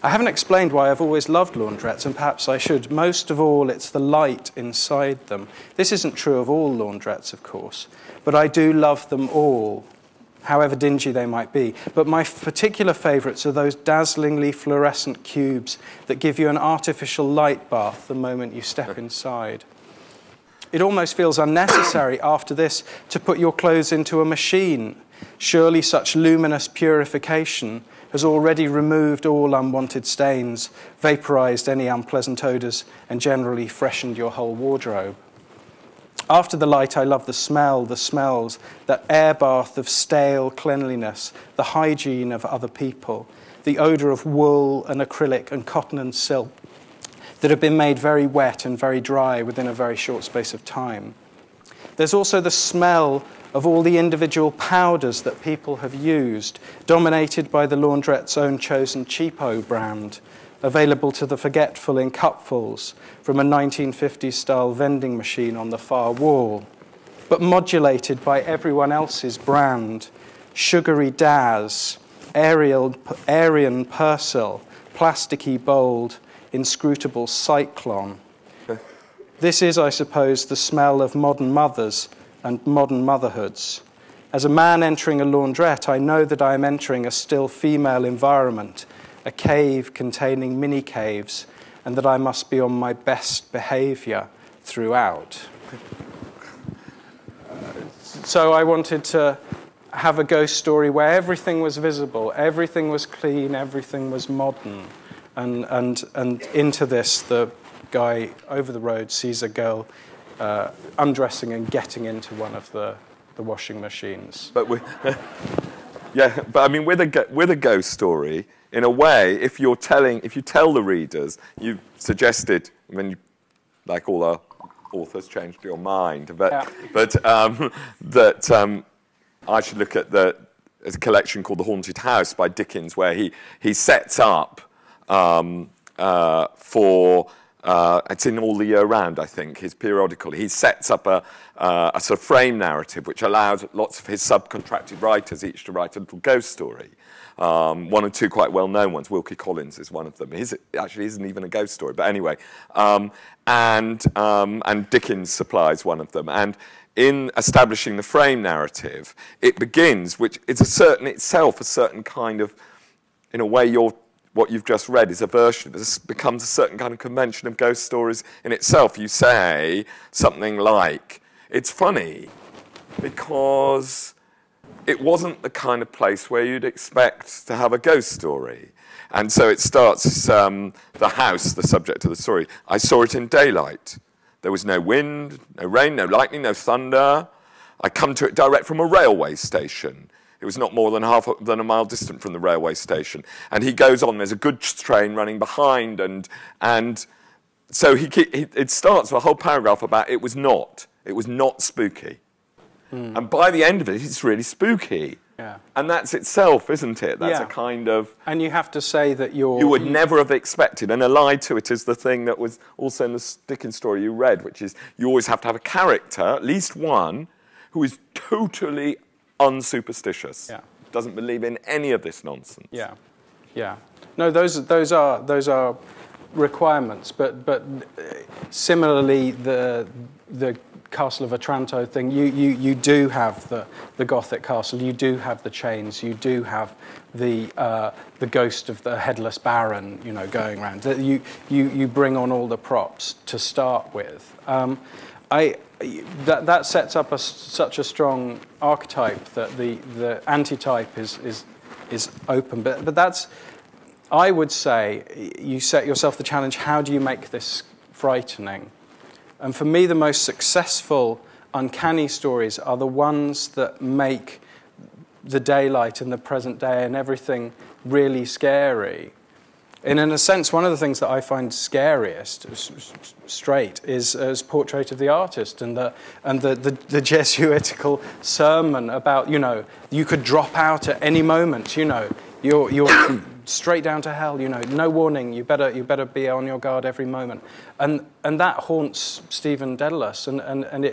I haven't explained why I've always loved laundrettes, and perhaps I should. Most of all, it's the light inside them. This isn't true of all laundrettes, of course, but I do love them all, however dingy they might be. But my particular favourites are those dazzlingly fluorescent cubes that give you an artificial light bath the moment you step inside. It almost feels unnecessary after this to put your clothes into a machine. Surely such luminous purification has already removed all unwanted stains, vaporized any unpleasant odors, and generally freshened your whole wardrobe. After the light, I love the smells, that air bath of stale cleanliness, the hygiene of other people, the odor of wool and acrylic and cotton and silk that have been made very wet and very dry within a very short space of time. There's also the smell of all the individual powders that people have used, dominated by the laundrette's own chosen cheapo brand, available to the forgetful in cupfuls from a 1950s-style vending machine on the far wall, but modulated by everyone else's brand: sugary Daz, Aryan Persil, plasticky Bold, inscrutable Cyclone. This is, I suppose, the smell of modern mothers and modern motherhoods. As a man entering a laundrette, I know that I am entering a still female environment, a cave containing mini-caves, and that I must be on my best behaviour throughout. So I wanted to have a ghost story where everything was visible, everything was clean, everything was modern. And into this, the guy over the road sees a girl undressing and getting into one of the washing machines. But yeah, but I mean, with a ghost story, in a way, if you tell the readers, you suggested, I mean, like all our authors, changed your mind, but that I should look at there's a collection called The Haunted House by Dickens, where he sets up it's in All the Year Round, I think, his periodical. He sets up a sort of frame narrative which allows lots of his subcontracted writers each to write a little ghost story. One or two quite well-known ones. Wilkie Collins is one of them. His actually isn't even a ghost story, but anyway. And Dickens supplies one of them. And in establishing the frame narrative, it begins, which is a certain kind of, in a way, what you've just read is a version. This becomes a certain kind of convention of ghost stories in itself. You say something like, it's funny because it wasn't the kind of place where you'd expect to have a ghost story. And so it starts, the house, the subject of the story. I saw it in daylight. There was no wind, no rain, no lightning, no thunder. I come to it direct from a railway station. It was not more than a mile distant from the railway station. And he goes on, there's a goods train running behind, and so it starts with a whole paragraph about it was not spooky. Mm. And by the end of it, it's really spooky. Yeah. And that's itself, isn't it? That's yeah. a kind of... And you have to say that you would never have expected, and allied to it is the thing that was also in the Dickens story you read, which is you always have to have a character, at least one, who is totally unsuperstitious. Yeah. doesn't believe in any of this nonsense. Yeah, yeah. No, those are requirements, but similarly, the Castle of Otranto thing, you do have the Gothic castle, you do have the chains, you do have the ghost of the headless baron, you know, going around. You bring on all the props to start with. That sets up such a strong archetype that the antitype is open, but that's, I would say, you set yourself the challenge, how do you make this frightening? And for me, the most successful uncanny stories are the ones that make the daylight and the present day and everything really scary. And in a sense, one of the things that I find scariest, straight, is Portrait of the Artist and the Jesuitical sermon about, you know, you could drop out at any moment, you know, you're straight down to hell, you know, no warning, you better be on your guard every moment. And that haunts Stephen Dedalus, and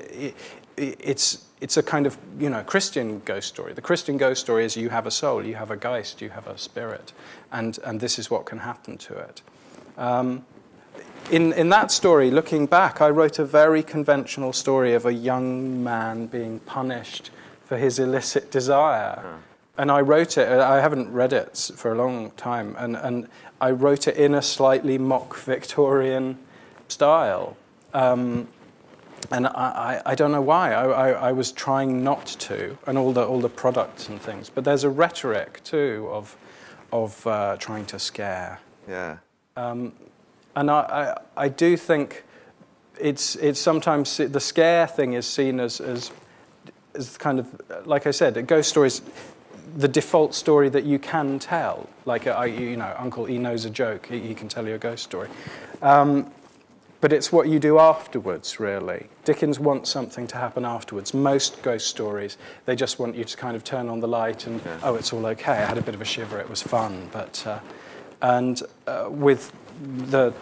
it's a kind of, you know, Christian ghost story. The Christian ghost story is you have a soul, you have a geist, you have a spirit, and this is what can happen to it. In that story, looking back, I wrote a very conventional story of a young man being punished for his illicit desire. And I wrote it, I haven't read it for a long time, and I wrote it in a slightly mock Victorian style. And I don't know why. I was trying not to, and all the products and things. But there's a rhetoric too of trying to scare. Yeah. And I do think it's sometimes the scare thing is seen as kind of, like I said, a ghost story is the default story that you can tell. Like, you know, Uncle E knows a joke, he can tell you a ghost story. But it's what you do afterwards, really. Dickens wants something to happen afterwards. Most ghost stories, they just want you to kind of turn on the light and, oh, it's all okay. I had a bit of a shiver, it was fun. But with the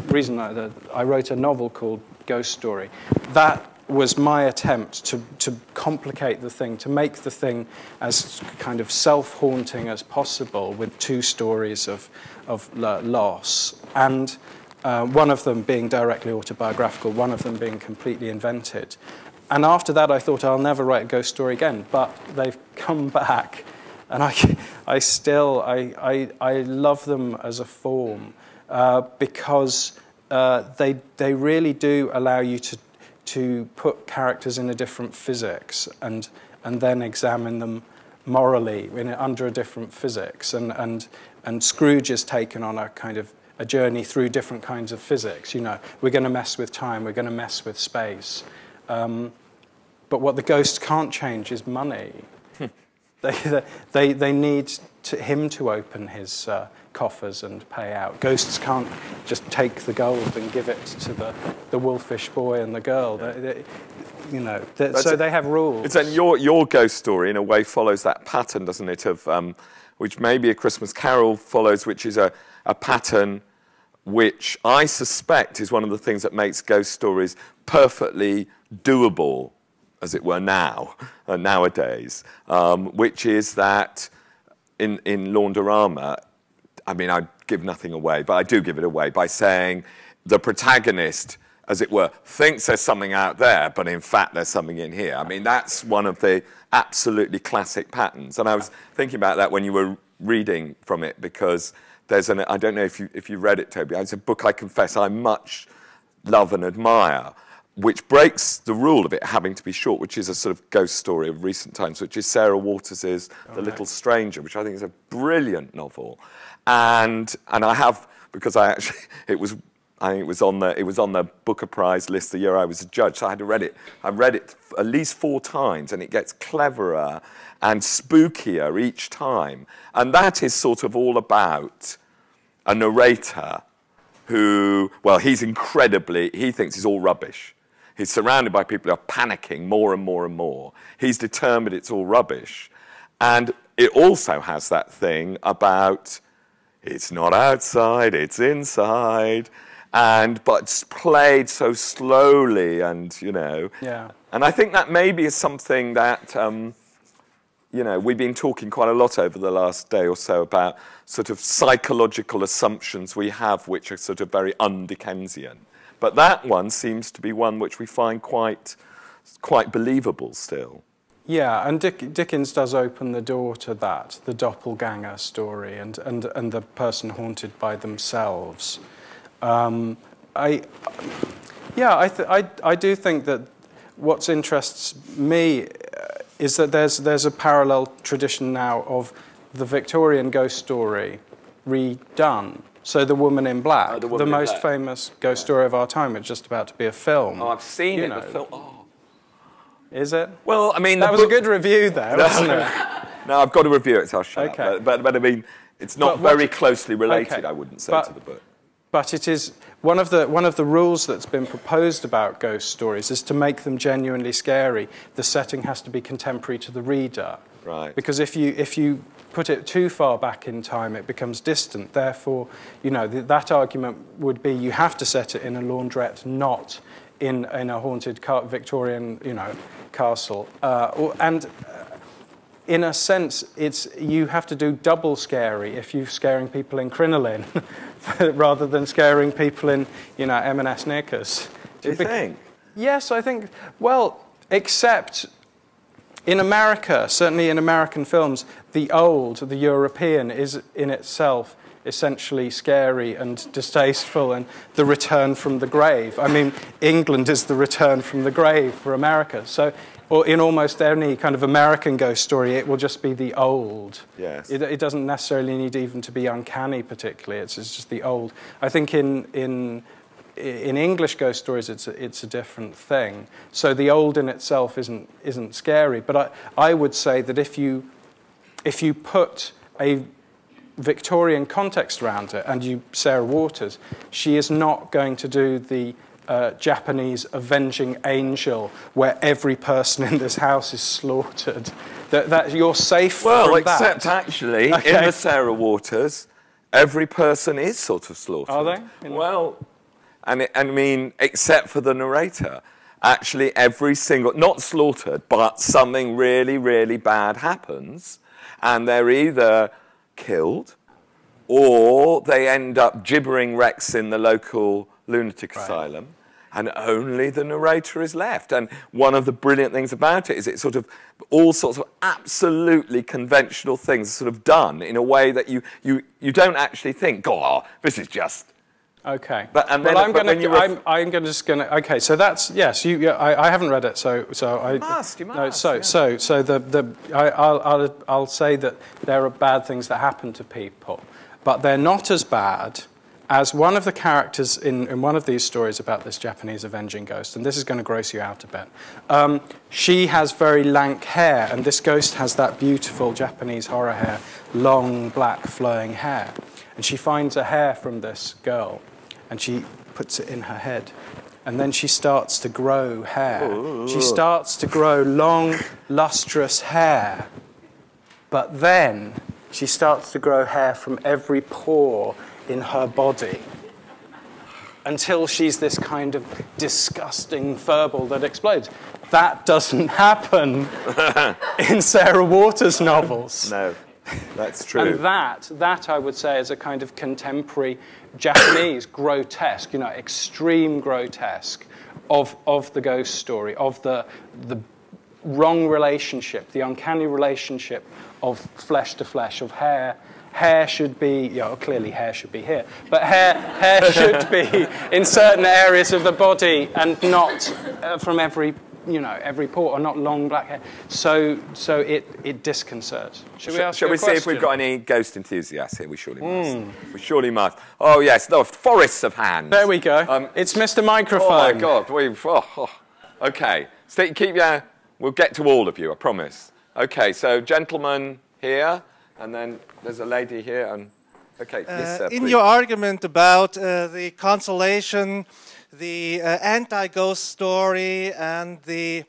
reason I wrote a novel called Ghost Story, that was my attempt to complicate the thing, to make the thing as kind of self-haunting as possible with two stories of loss, and one of them being directly autobiographical, one of them being completely invented. And after that, I thought, I'll never write a ghost story again, but they've come back, and I still love them as a form, because they really do allow you to put characters in a different physics and then examine them morally under a different physics. And Scrooge is taken on a kind of a journey through different kinds of physics. You know, we're going to mess with time, we're going to mess with space. But what the ghosts can't change is money. They need him to open his coffers and pay out. Ghosts can't just take the gold and give it to the wolfish boy and the girl. You know, so they have rules. And your ghost story, in a way, follows that pattern, doesn't it, of which maybe A Christmas Carol follows, which is a pattern which I suspect is one of the things that makes ghost stories perfectly doable, as it were, nowadays, which is that in Laundorama, I mean, I give nothing away, but I do give it away by saying the protagonist, as it were, thinks there's something out there, but in fact there's something in here. I mean, that's one of the absolutely classic patterns. And I was thinking about that when you were reading from it, because there's I don't know if you read it, Toby, it's a book I confess I much love and admire, which breaks the rule of it having to be short, which is a sort of ghost story of recent times, which is Sarah Waters's The Little Stranger, which I think is a brilliant novel. And I have, because I think it was on the Booker Prize list the year I was a judge, so I had to read it. I read it at least 4 times, and it gets cleverer and spookier each time. And that is sort of all about a narrator who, well, he thinks he's all rubbish. He's surrounded by people who are panicking more and more and more. He's determined it's all rubbish. And it also has that thing about it's not outside, it's inside. But it's played so slowly, and, you know. Yeah. And I think that maybe is something that you know, we've been talking quite a lot over the last day or so about sort of psychological assumptions we have which are sort of very un-Dickensian. But that one seems to be one which we find quite believable still. Yeah, and Dickens does open the door to that, the doppelganger story and the person haunted by themselves. I do think that what interests me is that there's a parallel tradition now of the Victorian ghost story redone. So The Woman in Black, the most famous ghost story of our time, it's just about to be a film. Oh, I've seen it, the film. Oh. Is it? Well, I mean... That was a good review there, wasn't it? No, I've got to review it, so I'll shut up. But I mean, it's not very closely related, I wouldn't say, to the book. But it is one of the rules that's been proposed about ghost stories is to make them genuinely scary. The setting has to be contemporary to the reader. Right. Because if you put it too far back in time, it becomes distant. Therefore, you know, that argument would be you have to set it in a laundrette, not in a haunted Victorian, you know, castle. In a sense, you have to do double scary if you're scaring people in crinoline rather than scaring people in, you know, M&S knickers. Do you think? Yes, I think, well, except in America, certainly in American films, the European is in itself essentially scary and distasteful, and the return from the grave. I mean, England is the return from the grave for America. So, or in almost any kind of American ghost story, it will just be the old. Yes. It doesn't necessarily need even to be uncanny, particularly. It's just the old. I think in English ghost stories, it's a different thing. So the old in itself isn't scary. But I would say that if you put a Victorian context around it, and Sarah Waters, she is not going to do the Japanese avenging angel where every person in this house is slaughtered. That you're safe from that. Well, except actually, in the Sarah Waters, every person is sort of slaughtered. Are they? Well, I mean, except for the narrator. Actually, every single, not slaughtered, but something really, really bad happens, and they're either killed, or they end up gibbering wrecks in the local lunatic asylum, and only the narrator is left. And one of the brilliant things about it is it's sort of all sorts of absolutely conventional things sort of done in a way that you don't actually think, oh, this is just... Okay. I'm just going to. Okay, so that's yes. I haven't read it, so I. You must. I'll say that there are bad things that happen to people, but they're not as bad as one of the characters in one of these stories about this Japanese avenging ghost, and this is going to gross you out a bit. She has very lank hair, and this ghost has that beautiful Japanese horror hair, long black flowing hair, and she finds a hair from this girl. And she puts it in her head. And then she starts to grow hair. Ooh. She starts to grow long, lustrous hair. But then she starts to grow hair from every pore in her body until she's this kind of disgusting furball that explodes. That doesn't happen in Sarah Waters' novels. No. That's true. And that I would say is a kind of contemporary Japanese grotesque, you know, extreme grotesque of the ghost story, of the wrong relationship, the uncanny relationship of flesh to flesh, of hair. Hair should be, you know, clearly hair should be here, but hair should be in certain areas of the body and not from every pore, or not long black hair. So it disconcerts. Shall we see if we've got any ghost enthusiasts here? We surely must. We surely must. Oh yes, the forests of hands. There we go. It's Mr. Microphone. Oh my God, Okay, we'll get to all of you, I promise. Okay, so gentleman here, and then there's a lady here, and okay, yes, sir, in your argument about the consolation, the anti-ghost story, and the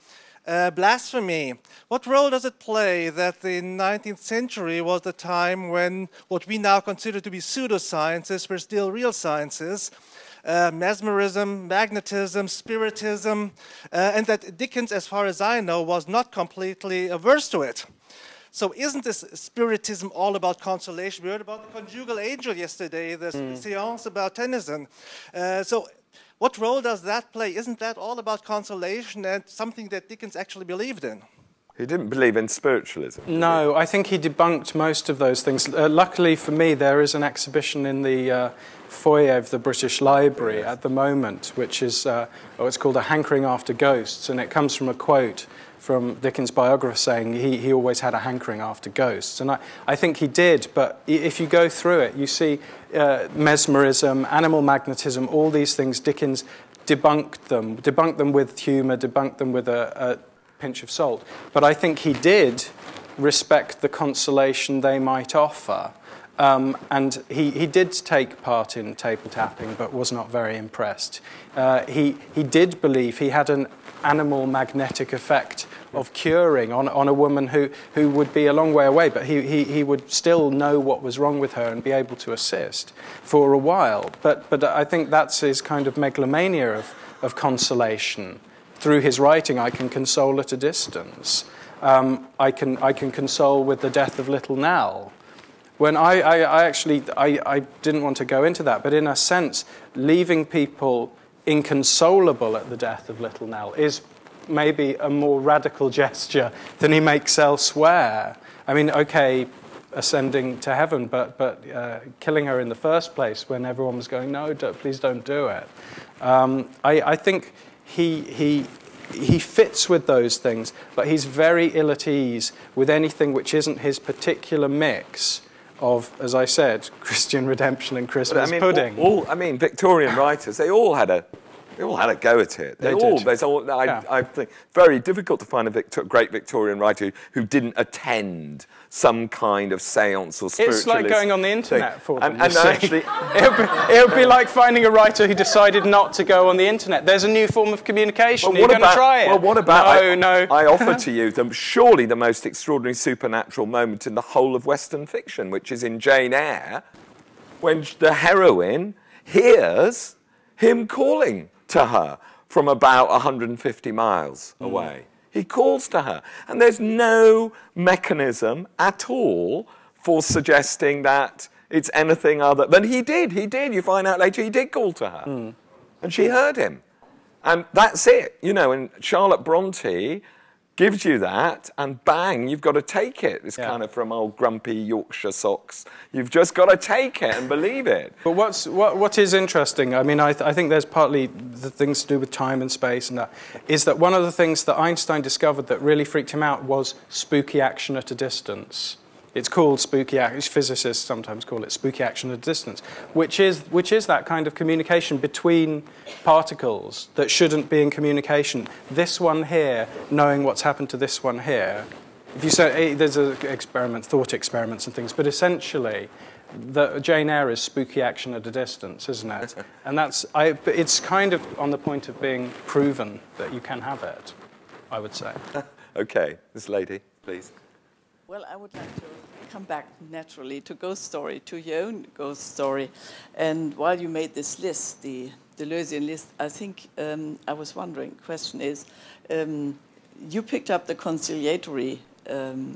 blasphemy, what role does it play that the 19th century was the time when what we now consider to be pseudosciences were still real sciences? Mesmerism, magnetism, spiritism, and that Dickens, as far as I know, was not completely averse to it. So isn't this spiritism all about consolation? We heard about the conjugal angel yesterday, the seance about Tennyson. So what role does that play? Isn't that all about consolation and something that Dickens actually believed in? He didn't believe in spiritualism. No, I think he debunked most of those things. Luckily for me, there is an exhibition in the foyer of the British Library at the moment, which is, it's called A Hankering After Ghosts, and it comes from a quote from Dickens' biographer saying he always had a hankering after ghosts. And I think he did, but if you go through it, you see mesmerism, animal magnetism, all these things, Dickens debunked them with humour, debunked them with a pinch of salt. But I think he did respect the consolation they might offer. And he did take part in table tapping, but was not very impressed. He did believe he had an animal magnetic effect of curing on a woman who would be a long way away, but he would still know what was wrong with her and be able to assist for a while. But I think that's his kind of megalomania of consolation. Through his writing, I can console at a distance. I can console with the death of little Nell. When I didn't want to go into that, but in a sense, leaving people inconsolable at the death of little Nell is maybe a more radical gesture than he makes elsewhere. I mean, okay, ascending to heaven, but killing her in the first place when everyone was going, no, please don't do it. I think he fits with those things, but he's very ill at ease with anything which isn't his particular mix of, as I said, Christian redemption and Christmas pudding. Victorian writers, they all had a go at it. I think very difficult to find a great Victorian writer who didn't attend some kind of séance or spiritualist. It's like going on the internet for them. And actually, it would be like finding a writer who decided not to go on the internet. There's a new form of communication. You're going to try it. Well, what about? No. I offer to you surely the most extraordinary supernatural moment in the whole of Western fiction, which is in Jane Eyre, when the heroine hears him calling to her from about 150 miles away. He calls to her, and there's no mechanism at all for suggesting that it's anything other than he did. You find out later he did call to her, and she heard him. And that's it, and Charlotte Bronte gives you that, and bang, you've got to take it. It's kind of from old grumpy Yorkshire socks. You've just got to take it and believe it. But what is interesting, I mean, I think there's partly the things to do with time and space and that, is that one of the things that Einstein discovered that really freaked him out was spooky action at a distance. It's called spooky action. Physicists sometimes call it spooky action at a distance, which is that kind of communication between particles that shouldn't be in communication. This one here, knowing what's happened to this one here. If you say there's thought experiments and things, but essentially, Jane Eyre is spooky action at a distance, isn't it? And it's kind of on the point of being proven that you can have it, I would say. Okay, this lady, please. Well, I would like to come back naturally to ghost story, to your own ghost story. And while you made this list, the Deleuzian list, I think I was wondering, question is, you picked up the conciliatory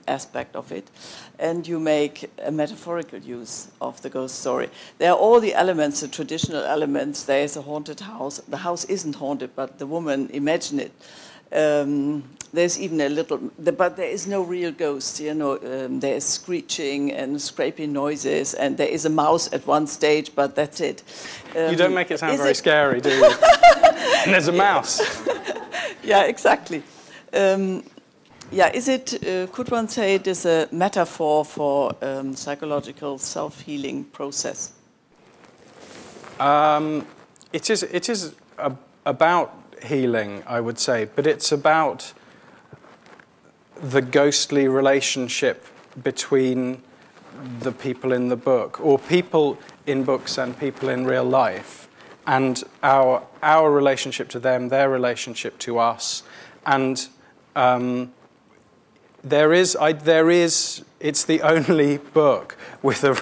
aspect of it, and you make a metaphorical use of the ghost story. There are all the elements, the traditional elements. There is a haunted house. The house isn't haunted, but the woman imagined it. There's even a little, but there is no real ghost, there is screeching and scraping noises, and there is a mouse at one stage, but that's it. You don't make it sound very scary, do you? And there's a mouse. Yeah, exactly. Is it, could one say it is a metaphor for psychological self-healing process? It is about healing, I would say, but it's about the ghostly relationship between the people in the book, or people in books and people in real life, and our relationship to them, their relationship to us, and it's the only book with a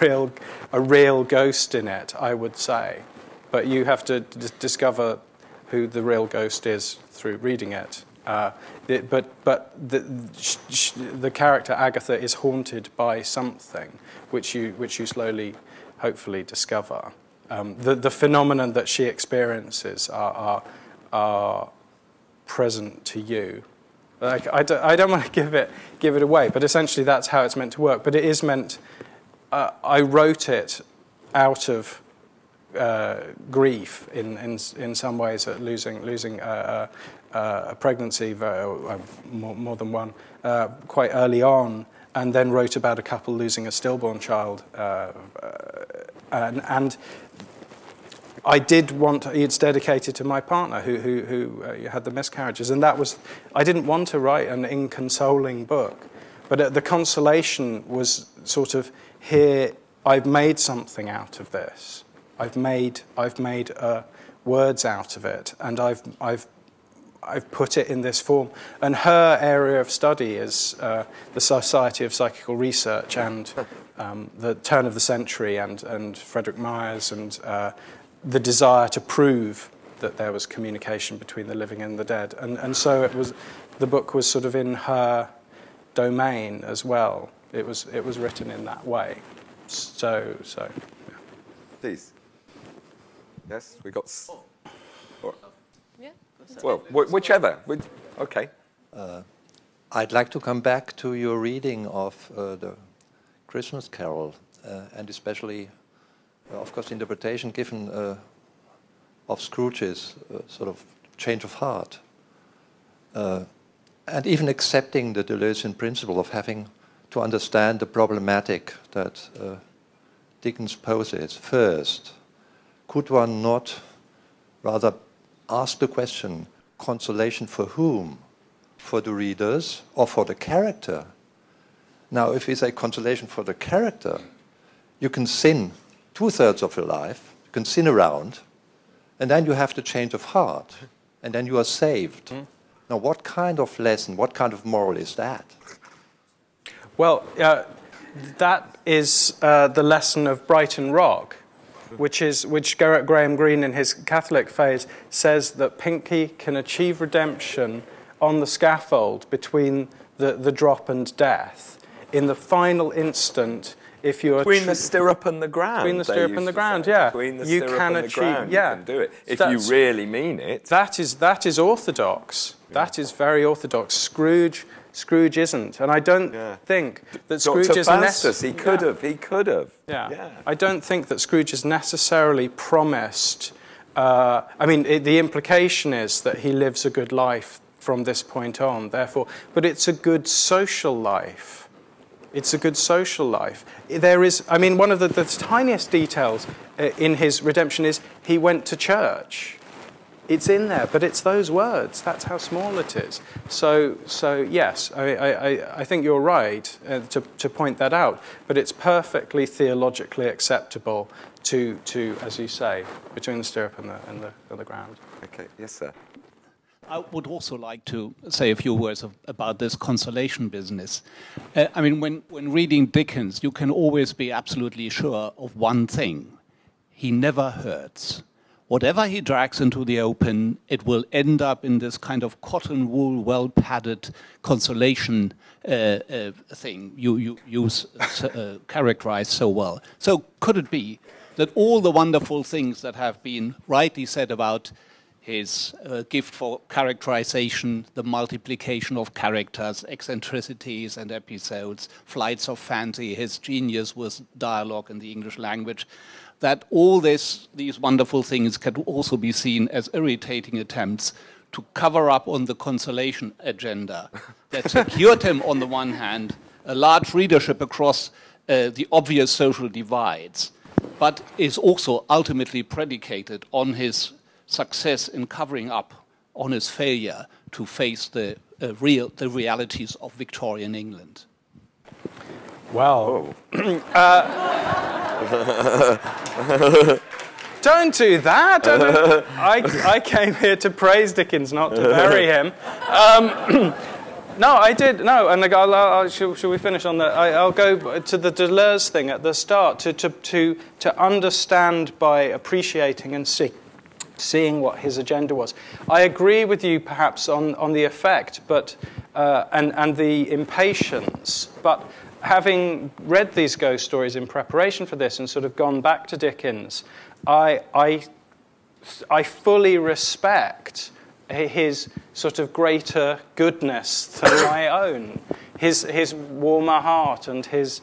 real ghost in it, I would say, but you have to discover who the real ghost is through reading it. But the character Agatha is haunted by something, which you slowly, hopefully, discover. The phenomenon that she experiences are present to you. Like, I don't want to give it away, but essentially that's how it's meant to work. But it is meant. I wrote it out of grief in some ways at losing a pregnancy, more than one, quite early on, and then wrote about a couple losing a stillborn child, and I did want. It's dedicated to my partner who had the miscarriages, and that was. I didn't want to write an inconsoling book, but the consolation was sort of here. I've made something out of this. I've made words out of it, and I've put it in this form. And her area of study is the Society of Psychical Research and the turn of the century and Frederick Myers and the desire to prove that there was communication between the living and the dead. And so the book was sort of in her domain as well. It was written in that way. So yeah. Please. Yes, we got. Yeah. Well, whichever. Okay. I'd like to come back to your reading of the Christmas Carol, and especially, of course, the interpretation given of Scrooge's sort of change of heart, and even accepting the Deleuzian principle of having to understand the problematic that Dickens poses first. Could one not rather ask the question, consolation for whom? For the readers or for the character? Now, if we say consolation for the character, you can sin 2/3 of your life, you can sin around, and then you have the change of heart, and then you are saved. Now, what kind of lesson, what kind of moral is that? Well, that is the lesson of Brighton Rock, which Graham Greene in his Catholic phase says that Pinky can achieve redemption on the scaffold between the drop and death. In the final instant, if you are between the stirrup and the ground. Between the stirrup and the ground, yeah. Between the you stirrup can and achieve, the ground, yeah. you can do it. If you really mean it. That is orthodox. Yeah. That is very orthodox. Scrooge isn't, and I don't think that Scrooge is necessary. He could have. Yeah. I don't think that Scrooge is necessarily promised. The implication is that he lives a good life from this point on. Therefore, but it's a good social life. It's a good social life. There is, one of the tiniest details in his redemption is he went to church. It's in there, but it's those words. That's how small it is. So yes, I think you're right to point that out. But it's perfectly theologically acceptable to as you say, between the stirrup and the ground. Okay. Yes, sir. I would also like to say a few words about this consolation business. When reading Dickens, you can always be absolutely sure of one thing: he never hurts. Whatever he drags into the open, it will end up in this kind of cotton wool, well-padded consolation thing you characterize so well. So could it be that all the wonderful things that have been rightly said about his gift for characterization, the multiplication of characters, eccentricities and episodes, flights of fancy, his genius with dialogue in the English language, that all these wonderful things can also be seen as irritating attempts to cover up on the consolation agenda that secured him, on the one hand, a large readership across the obvious social divides, but is also ultimately predicated on his success in covering up on his failure to face the realities of Victorian England. Well, don't do that. I came here to praise Dickens, not to bury him. No, I did. No, and should we finish on that? I'll go to the Deleuze thing at the start to understand by appreciating and seeing what his agenda was. I agree with you perhaps on the effect, but and the impatience, but having read these ghost stories in preparation for this and sort of gone back to Dickens, I fully respect his sort of greater goodness than my own, his warmer heart and his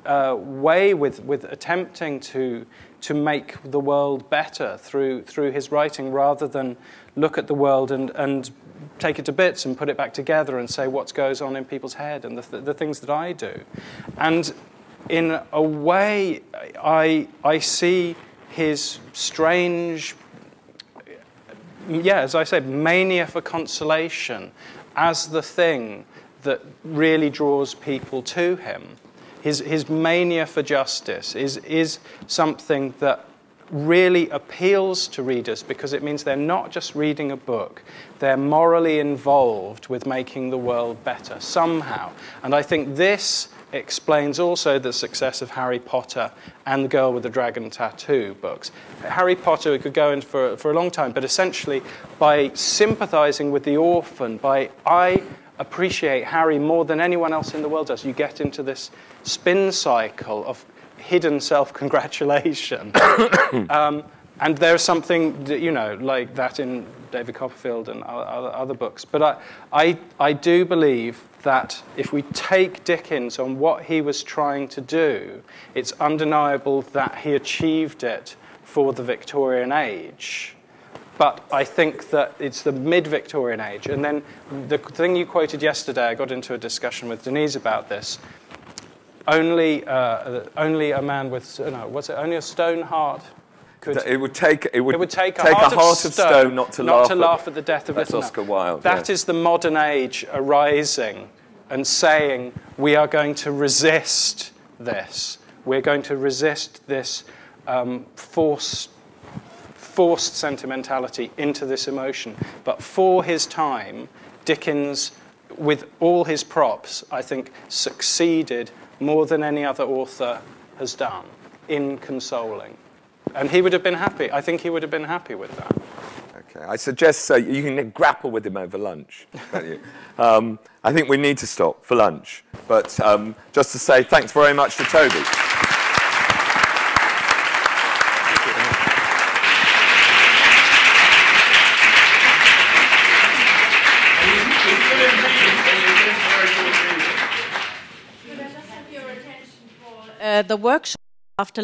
way with attempting to make the world better through his writing, rather than look at the world and take it to bits and put it back together and say what goes on in people's head and the things that I do. And in a way, I see his strange, as I said, mania for consolation as the thing that really draws people to him. His mania for justice is something that really appeals to readers, because it means they're not just reading a book, they're morally involved with making the world better somehow. And I think this explains also the success of Harry Potter and The Girl with the Dragon Tattoo books. Harry Potter, we could go in for a long time, but essentially by sympathizing with the orphan, I appreciate Harry more than anyone else in the world does. You get into this spin cycle of hidden self-congratulation. And there's something, like that in David Copperfield and other books. But I do believe that if we take Dickens on what he was trying to do, it's undeniable that he achieved it for the Victorian age. But I think that it's the mid-Victorian age. And then the thing you quoted yesterday, I got into a discussion with Denise about this. Only a man with, only a stone heart could... It would take a heart of stone not to laugh at the death of That's Oscar Wilde. That is the modern age arising and saying, we are going to resist this. We're going to resist this forced sentimentality into this emotion. But for his time, Dickens, with all his props, I think, succeeded more than any other author has done in consoling. And he would have been happy. I think he would have been happy with that. Okay, I suggest you can grapple with him over lunch. I think we need to stop for lunch. But just to say thanks very much to Toby. The workshop after